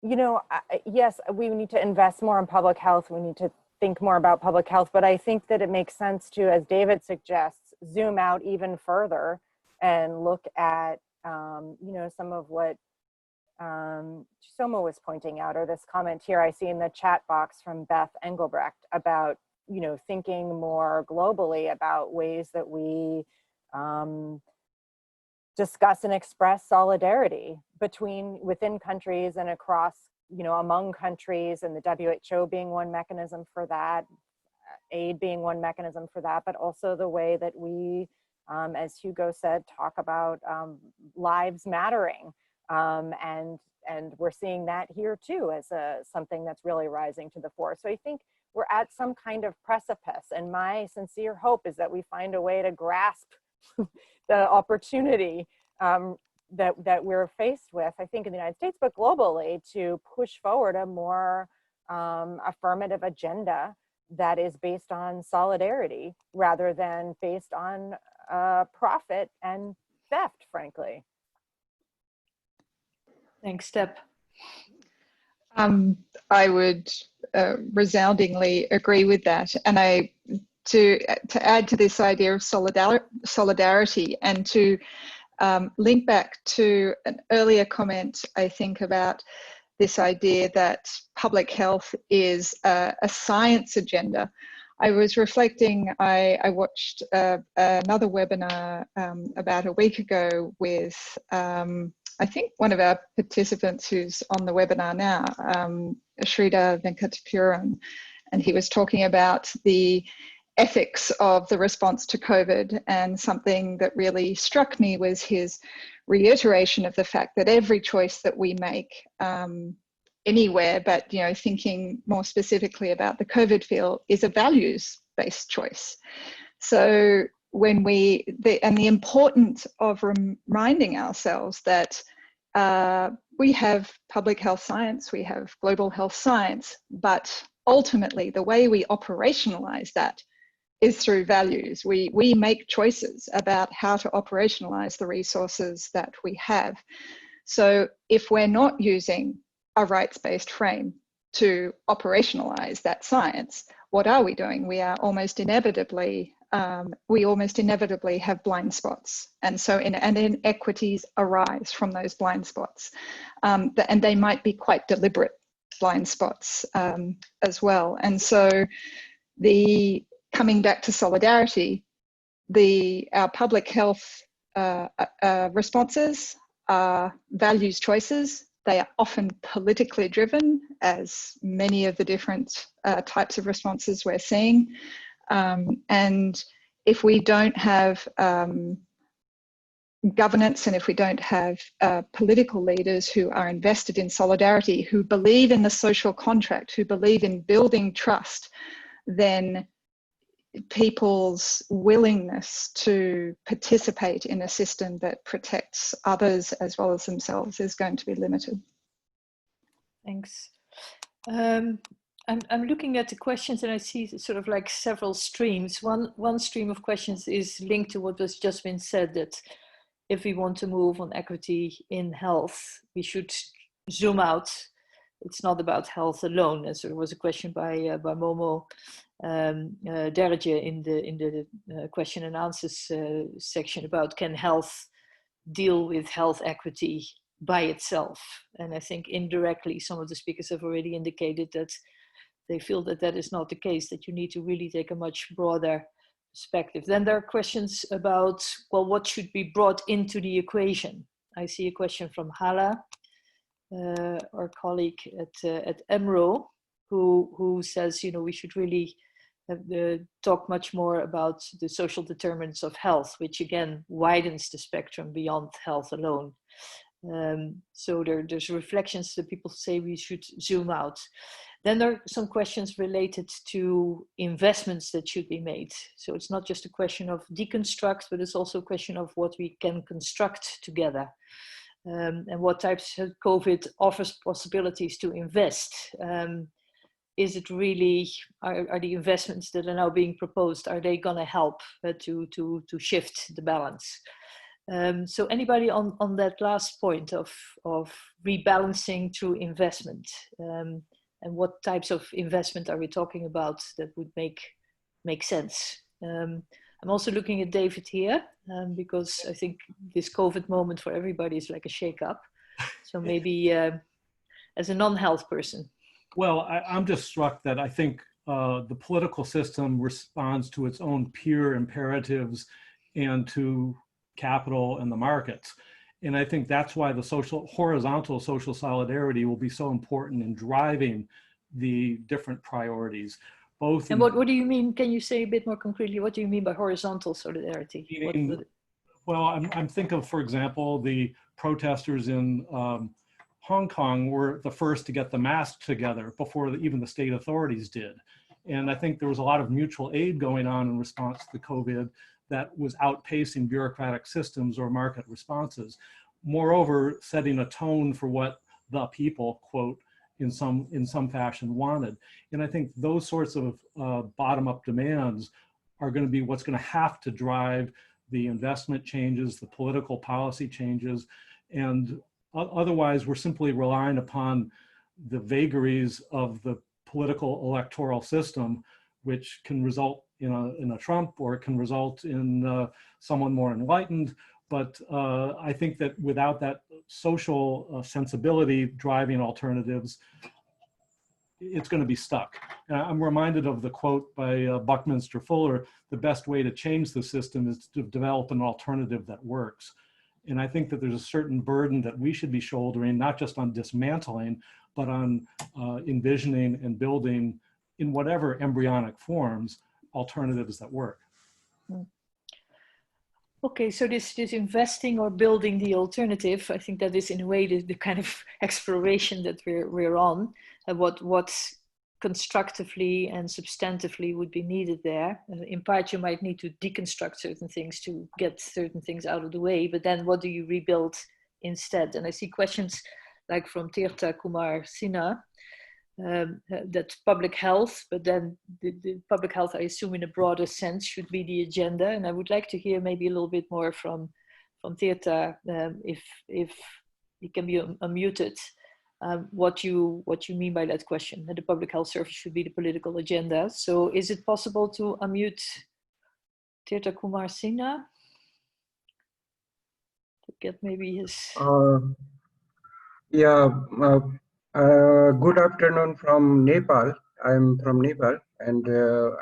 yes, we need to invest more in public health. We need to think more about public health, but I think that it makes sense to, as David suggests, zoom out even further and look at, some of what Soma was pointing out, or this comment here I see in the chat box from Beth Engelbrecht about, thinking more globally about ways that we discuss and express solidarity within countries and across, among countries, and the WHO being one mechanism for that, aid being one mechanism for that, but also the way that we, as Hugo said, talk about lives mattering. And we're seeing that here too as something that's really rising to the fore. So I think we're at some kind of precipice, and my sincere hope is that we find a way to grasp the opportunity that we're faced with, I think in the United States, but globally, to push forward a more affirmative agenda that is based on solidarity rather than based on profit and theft, frankly. Thanks, Step. I would resoundingly agree with that. And to add to this idea of solidarity, and to link back to an earlier comment, I think, about this idea that public health is a science agenda. I was reflecting, I watched another webinar about a week ago with, I think, one of our participants who's on the webinar now, Shrida Venkatapuram, and he was talking about the ethics of the response to COVID, and something that really struck me was his reiteration of the fact that every choice that we make anywhere, but thinking more specifically about the COVID field, is a values-based choice. So when the importance of reminding ourselves that we have public health science, we have global health science, but ultimately the way we operationalize that is through values. We make choices about how to operationalize the resources that we have. So if we're not using a rights-based frame to operationalize that science, what are we doing? We are almost inevitably, have blind spots. And so inequities arise from those blind spots. And they might be quite deliberate blind spots as well. And so coming back to solidarity, our public health responses are values choices. They are often politically driven, as many of the different types of responses we're seeing. And if we don't have governance, and if we don't have political leaders who are invested in solidarity, who believe in the social contract, who believe in building trust, then people's willingness to participate in a system that protects others as well as themselves is going to be limited. Thanks. I'm looking at the questions and I see sort of like several streams. One stream of questions is linked to what has just been said, that if we want to move on equity in health, we should zoom out. It's not about health alone. As there was a question by Momo Derje in the question and answers section about, can health deal with health equity by itself? And I think indirectly some of the speakers have already indicated that they feel that that is not the case, that you need to really take a much broader perspective. Then there are questions about, well, what should be brought into the equation? I see a question from Hala, our colleague at EMRO, who says, you know, we should really talk much more about the social determinants of health, which again widens the spectrum beyond health alone. So there's reflections that people say we should zoom out. Then there are some questions related to investments that should be made. So it's not just a question of deconstruct, but it's also a question of what we can construct together. And what types of COVID offers possibilities to invest. Is it really, are the investments that are now being proposed, are they gonna help to shift the balance? So anybody on that last point of rebalancing through investment, and what types of investment are we talking about that would make sense? I'm also looking at David here, because I think this COVID moment for everybody is like a shake-up. So maybe as a non-health person. Well, I'm just struck that I think the political system responds to its own peer imperatives and to capital and the markets. And I think that's why the horizontal social solidarity will be so important in driving the different priorities. Both. And what do you mean? Can you say a bit more concretely? What do you mean by horizontal solidarity? Well, I'm thinking of, for example, the protesters in Hong Kong were the first to get the masks together before even the state authorities did. And I think there was a lot of mutual aid going on in response to the COVID that was outpacing bureaucratic systems or market responses. Moreover, setting a tone for what the people, quote, in some fashion wanted. And I think those sorts of bottom-up demands are going to be what's going to have to drive the investment changes, the political policy changes, and otherwise we're simply relying upon the vagaries of the political electoral system, which can result in a Trump, or it can result in someone more enlightened. But I think that without that social sensibility driving alternatives, it's going to be stuck. I'm reminded of the quote by Buckminster Fuller, the best way to change the system is to develop an alternative that works. And I think that there's a certain burden that we should be shouldering, not just on dismantling, but on envisioning and building, in whatever embryonic forms, alternatives that work. Okay, so this investing or building the alternative, I think that is in a way the kind of exploration that we're on, and what constructively and substantively would be needed there. In part, you might need to deconstruct certain things to get certain things out of the way, but then what do you rebuild instead? And I see questions like from Tirtha Kumar Sinha, that public health, but then the public health, I assume in a broader sense, should be the agenda. And I would like to hear maybe a little bit more from Tirtha, if he can be unmuted, what you mean by that question, that the public health service should be the political agenda. So is it possible to unmute Tirtha Kumar Singha to get maybe his... Yeah, good afternoon from Nepal. I'm from Nepal, and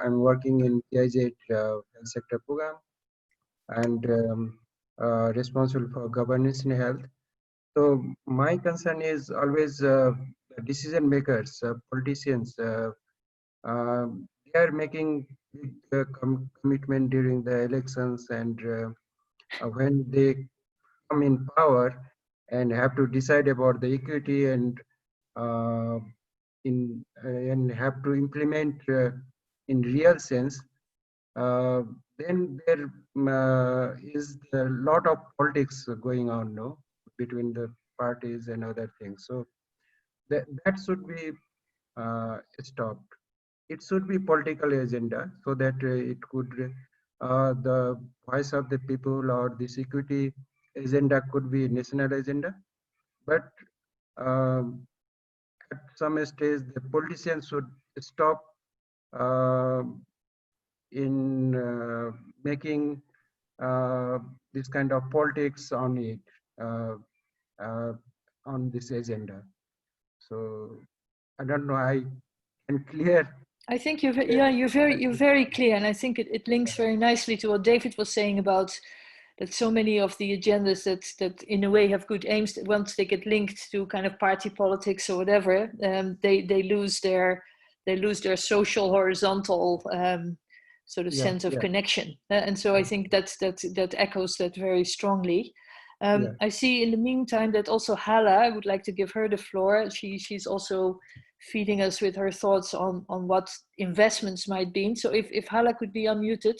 I'm working in PIZ health sector program, and responsible for governance in health. So my concern is always decision makers, politicians. They are making big commitment during the elections, and when they come in power and have to decide about the equity and and have to implement in real sense, then there is a lot of politics going on, no, between the parties and other things. So that should be stopped. It should be political agenda, so that it could the voice of the people or this equity agenda could be national agenda. But at some stage, the politicians should stop in making this kind of politics on it, on this agenda. So I don't know. I can clear. I think you're very clear, and I think it links very nicely to what David was saying about that so many of the agendas that in a way have good aims, that once they get linked to kind of party politics or whatever, they lose their social horizontal sort of sense of connection. And so I think that echoes that very strongly. I see in the meantime that also Hala, I would like to give her the floor. She's also feeding us with her thoughts on what investments might be. So if Hala could be unmuted.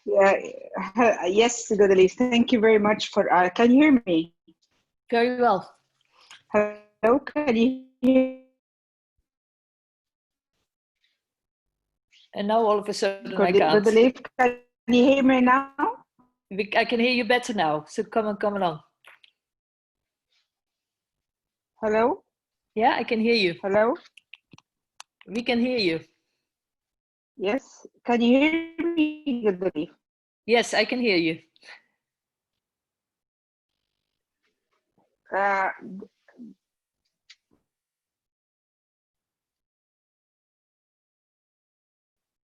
Yes, Godelieve, thank you very much for, can you hear me? Very well. Hello, can you hear? And now all of a sudden I can't. Godelieve, can you hear me now? I can hear you better now, so come along. Hello? Yeah, I can hear you. Hello? We can hear you. Yes, can you hear me, Godelieve? Yes, I can hear you.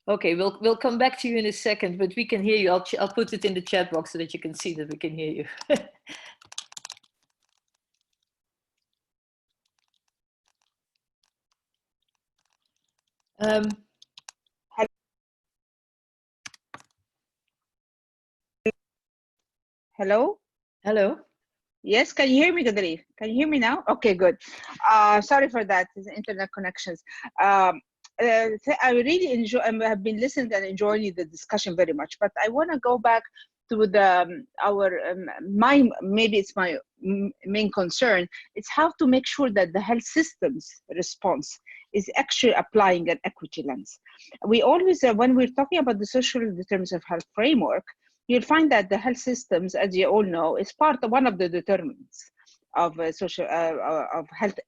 Okay, we'll come back to you in a second, but we can hear you. I'll put it in the chat box so that you can see that we can hear you. Hello? Hello? Yes, can you hear me, Godelieve? Can you hear me now? Okay, good. Sorry for that, it's internet connections. I really enjoy, I have been listening and enjoying the discussion very much, but I want to go back to the maybe it's my main concern. It's how to make sure that the health system's response is actually applying an equity lens. We always, when we're talking about the social determinants of health framework, you'll find that the health systems, as you all know, is one of the determinants of social of health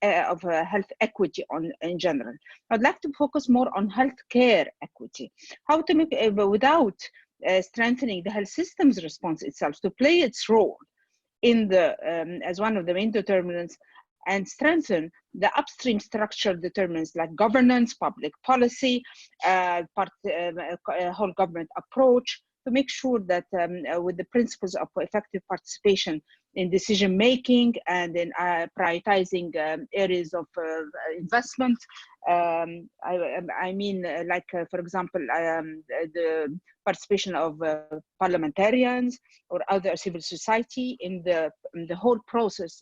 equity in general. I'd like to focus more on healthcare equity. How to make without strengthening the health system's response itself to play its role in the as one of the main determinants, and strengthen the upstream structural determinants like governance, public policy, whole government approach, to make sure that with the principles of effective participation in decision making and in prioritizing areas of investment. I mean, for example, the participation of parliamentarians or other civil society in the whole process,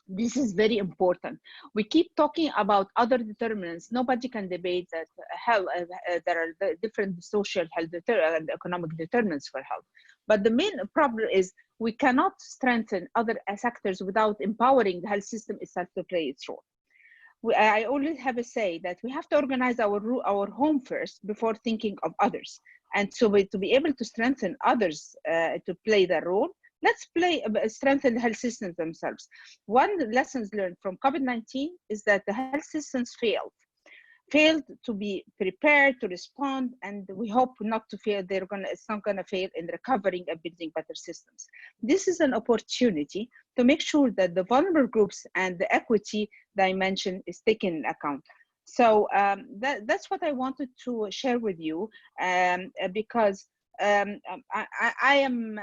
this is very important. We keep talking about other determinants. Nobody can debate that there are different social health and economic determinants for health. But the main problem is we cannot strengthen other sectors without empowering the health system itself to play its role. I always have a say that we have to organize our home first before thinking of others. And so to be able to strengthen others to play their role, let's strengthen the health systems themselves. One of the lessons learned from COVID-19 is that the health systems failed to be prepared to respond, and we hope not to fail. It's not gonna fail in recovering and building better systems. This is an opportunity to make sure that the vulnerable groups and the equity dimension is taken into account. So that's what I wanted to share with you, because I am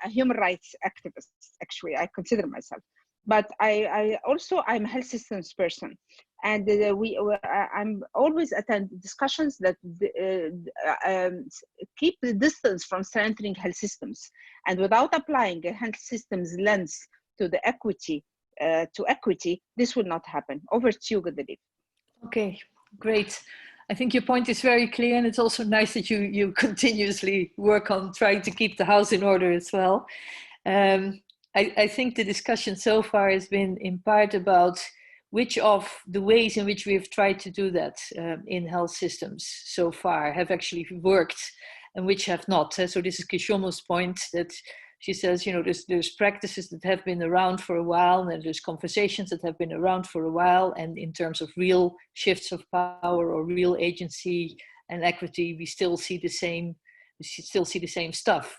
a human rights activist. Actually, I consider myself, but I'm a health systems person. And I'm always attend discussions that keep the distance from strengthening health systems, and without applying a health systems lens to the equity, this will not happen. Over to you, Gadalib. Okay, great. I think your point is very clear, and it's also nice that you continuously work on trying to keep the house in order as well. I think the discussion so far has been in part about which of the ways in which we have tried to do that in health systems so far have actually worked and which have not. So this is Kishomo's point, that she says, there's practices that have been around for a while, and there's conversations that have been around for a while, and in terms of real shifts of power or real agency and equity, we still see the same stuff.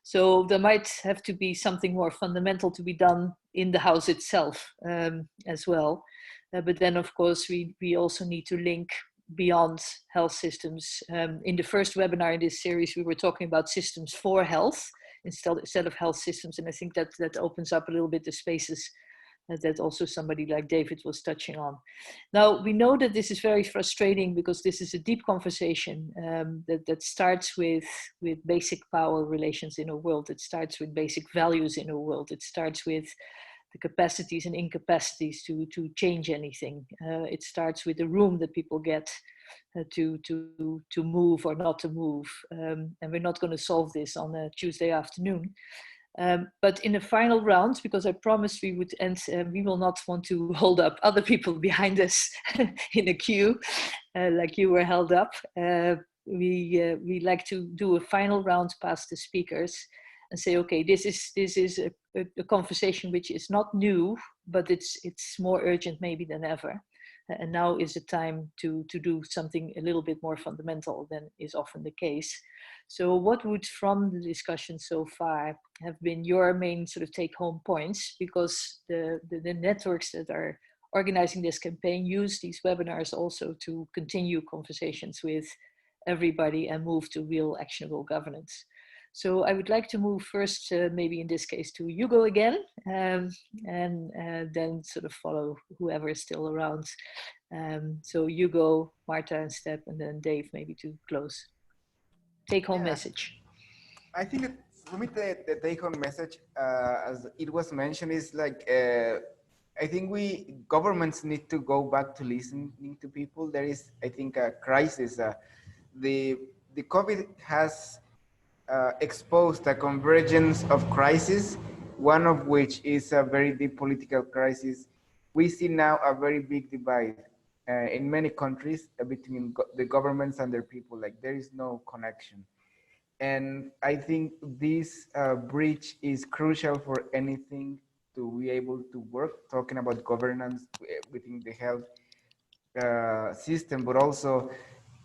So there might have to be something more fundamental to be done in the house itself as well. But then, of course, we also need to link beyond health systems. In the first webinar in this series, we were talking about systems for health instead of health systems. And I think that opens up a little bit the spaces that also somebody like David was touching on. Now, we know that this is very frustrating because this is a deep conversation that starts with basic power relations in a world. It starts with basic values in a world. It starts with the capacities and incapacities to change anything. It starts with the room that people get to move or not to move. And we're not going to solve this on a Tuesday afternoon. But in the final round, because I promised we would end, we will not want to hold up other people behind us in a queue, like you were held up. We like to do a final round past the speakers and say, okay, this is a conversation which is not new, but it's more urgent maybe than ever. And now is the time to do something a little bit more fundamental than is often the case. So what would, from the discussion so far, have been your main sort of take-home points? Because the networks that are organizing this campaign use these webinars also to continue conversations with everybody and move to real actionable governance. So I would like to move first, maybe in this case, to Hugo again, and then sort of follow whoever is still around. So Hugo, Marta, and Step, and then Dave, maybe to close. Take-home message. I think that for me, the take-home message, as it was mentioned, is like, I think governments need to go back to listening to people. There is, I think, a crisis. The COVID has exposed a convergence of crises, one of which is a very deep political crisis. We see now a very big divide in many countries between the governments and their people. Like, there is no connection. And I think this bridge is crucial for anything to be able to work, talking about governance within the health system, but also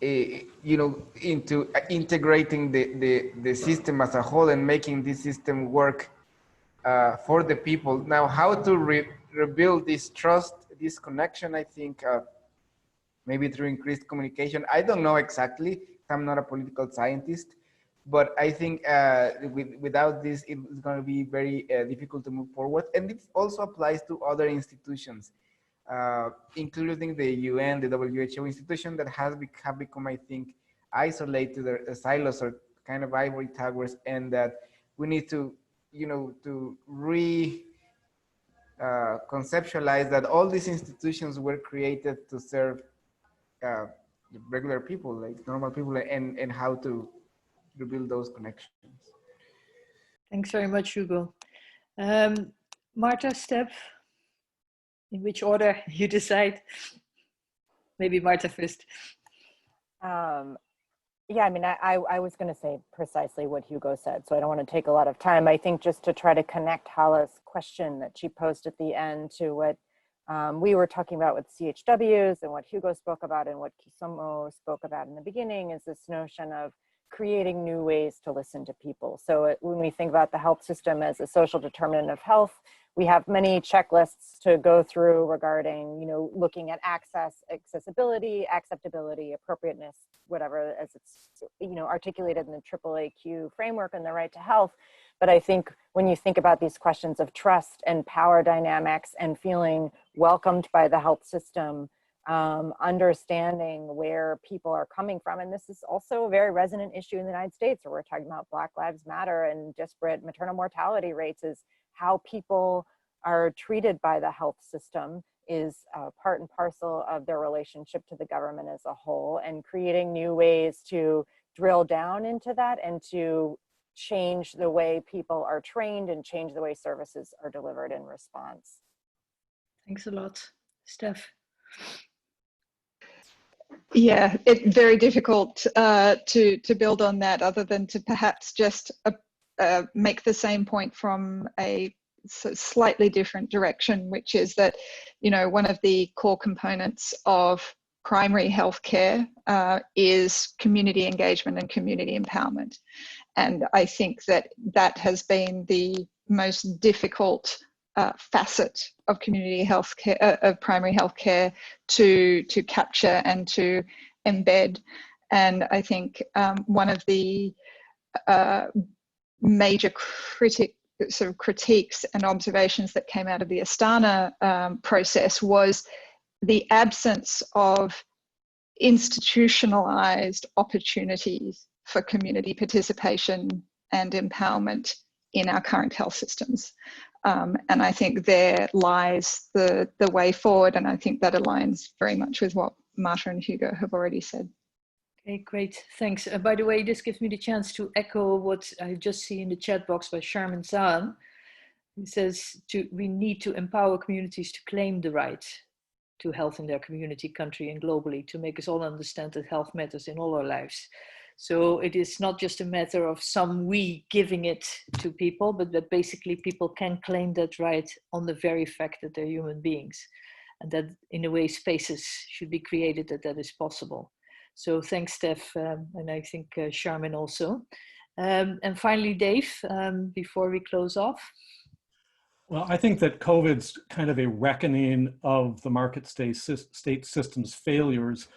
into integrating the system as a whole and making this system work for the people. Now, how to rebuild this trust, this connection, I think maybe through increased communication. I don't know exactly, I'm not a political scientist, but I think without this, it's going to be very difficult to move forward. And it also applies to other institutions, including the UN, the WHO institution that have become, I think, isolated or silos or kind of ivory towers, and that we need to, to conceptualize that all these institutions were created to serve regular people, like normal people, and how to rebuild those connections. Thanks very much, Hugo. Marta, Step, in which order you decide? Maybe Marta first. Yeah, I mean, I was going to say precisely what Hugo said, so I don't want to take a lot of time. I think just to try to connect Hala's question that she posed at the end to what we were talking about with CHWs and what Hugo spoke about and what Kisomo spoke about in the beginning is this notion of creating new ways to listen to people. So when we think about the health system as a social determinant of health, we have many checklists to go through regarding, looking at access, accessibility, acceptability, appropriateness, whatever, as it's, articulated in the AAAQ framework and the right to health. But I think when you think about these questions of trust and power dynamics and feeling welcomed by the health system, understanding where people are coming from. And this is also a very resonant issue in the United States, where we're talking about Black Lives Matter and disparate maternal mortality rates, is how people are treated by the health system is part and parcel of their relationship to the government as a whole, and creating new ways to drill down into that and to change the way people are trained and change the way services are delivered in response. Thanks a lot. Steph. Yeah, it's very difficult to build on that, other than to perhaps just make the same point from a slightly different direction, which is that, one of the core components of primary healthcare is community engagement and community empowerment. And I think that has been the most difficult facet of community healthcare, of primary healthcare, to capture and to embed. And I think one of the major critiques and observations that came out of the Astana process was the absence of institutionalized opportunities for community participation and empowerment in our current health systems. And I think there lies the way forward. And I think that aligns very much with what Marta and Hugo have already said. Okay, great, thanks. By the way, this gives me the chance to echo what I just see in the chat box by Sharman Zahn. He says, we need to empower communities to claim the right to health in their community, country, and globally, to make us all understand that health matters in all our lives. So it is not just a matter of we giving it to people, but that basically people can claim that right on the very fact that they're human beings. And that in a way spaces should be created that is possible. So thanks, Steph, and I think Sharman also. And finally, Dave, before we close off. Well, I think that COVID's kind of a reckoning of the market state system's failures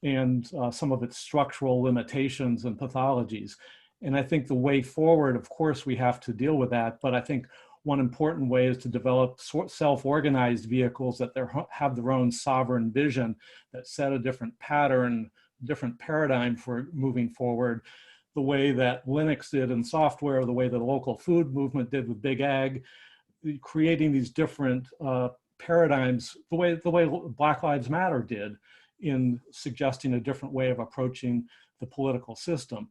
and some of its structural limitations and pathologies. And I think the way forward, of course, we have to deal with that. But I think one important way is to develop self-organized vehicles that have their own sovereign vision, that set a different pattern, different paradigm for moving forward, the way that Linux did in software, the way the local food movement did with Big Ag, creating these different paradigms, the way Black Lives Matter did in suggesting a different way of approaching the political system.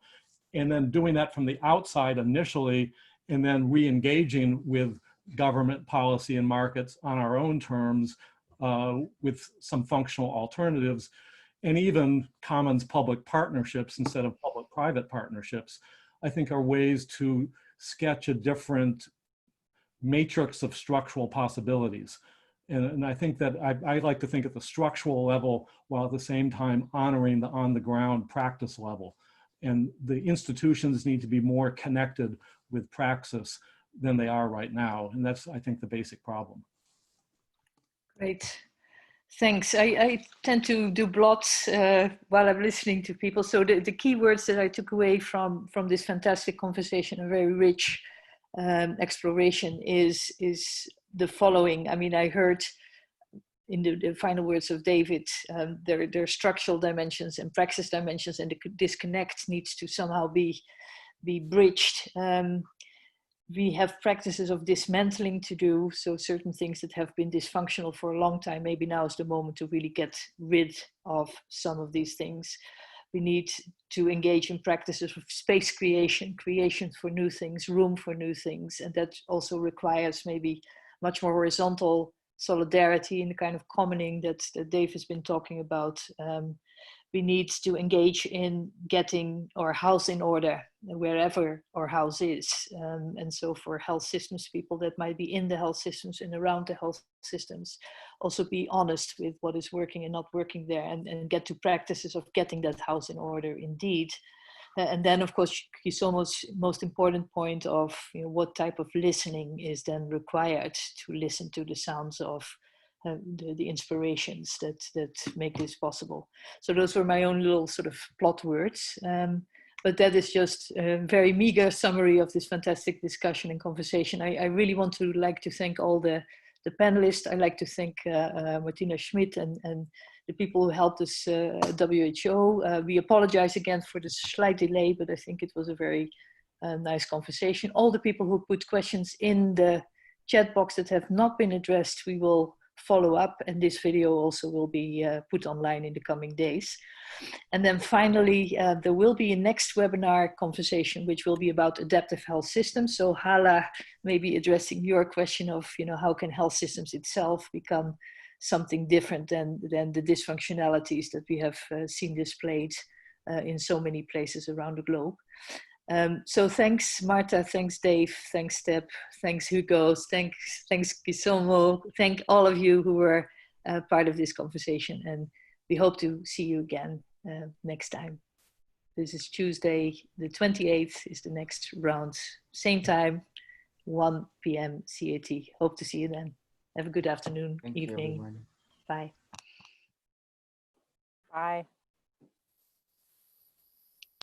And then doing that from the outside initially, and then re-engaging with government policy and markets on our own terms with some functional alternatives, and even commons public partnerships instead of public-private partnerships, I think are ways to sketch a different matrix of structural possibilities. And I think that I like to think at the structural level, while at the same time honoring the on-the-ground practice level. And the institutions need to be more connected with praxis than they are right now. And that's, I think, the basic problem. Great. Thanks. I tend to do blots while I'm listening to people. So the key words that I took away from this fantastic conversation, a very rich exploration, is the following. I mean, I heard in the final words of David, there are structural dimensions and praxis dimensions, and the disconnect needs to somehow be bridged. We have practices of dismantling to do, so certain things that have been dysfunctional for a long time, maybe now is the moment to really get rid of some of these things. We need to engage in practices of space creation for new things, room for new things, and that also requires maybe much more horizontal solidarity and the kind of commoning that Dave has been talking about. We need to engage in getting our house in order wherever our house is. And so for health systems, people that might be in the health systems and around the health systems, also be honest with what is working and not working there, and get to practices of getting that house in order indeed. And then, of course, Kisomo's most important point of what type of listening is then required to listen to the sounds of the inspirations that make this possible. So those were my own little sort of plot words. But that is just a very meager summary of this fantastic discussion and conversation. I really want to thank all the panelists. I'd like to thank Martina Schmidt and the people who helped us at WHO. We apologize again for the slight delay, but I think it was a very nice conversation. All the people who put questions in the chat box that have not been addressed, we will follow up, and this video also will be put online in the coming days. And then finally, there will be a next webinar conversation, which will be about adaptive health systems. So Hala, maybe addressing your question of, how can health systems itself become something different than the dysfunctionalities that we have seen displayed in so many places around the globe. So thanks, Marta, thanks, Dave, thanks, Step, thanks, Hugo, thanks, Kisomo, thank all of you who were part of this conversation, and we hope to see you again next time. This is Tuesday, the 28th is the next round, same time, 1 p.m. CAT. Hope to see you then. Have a good afternoon, evening. Bye. Bye.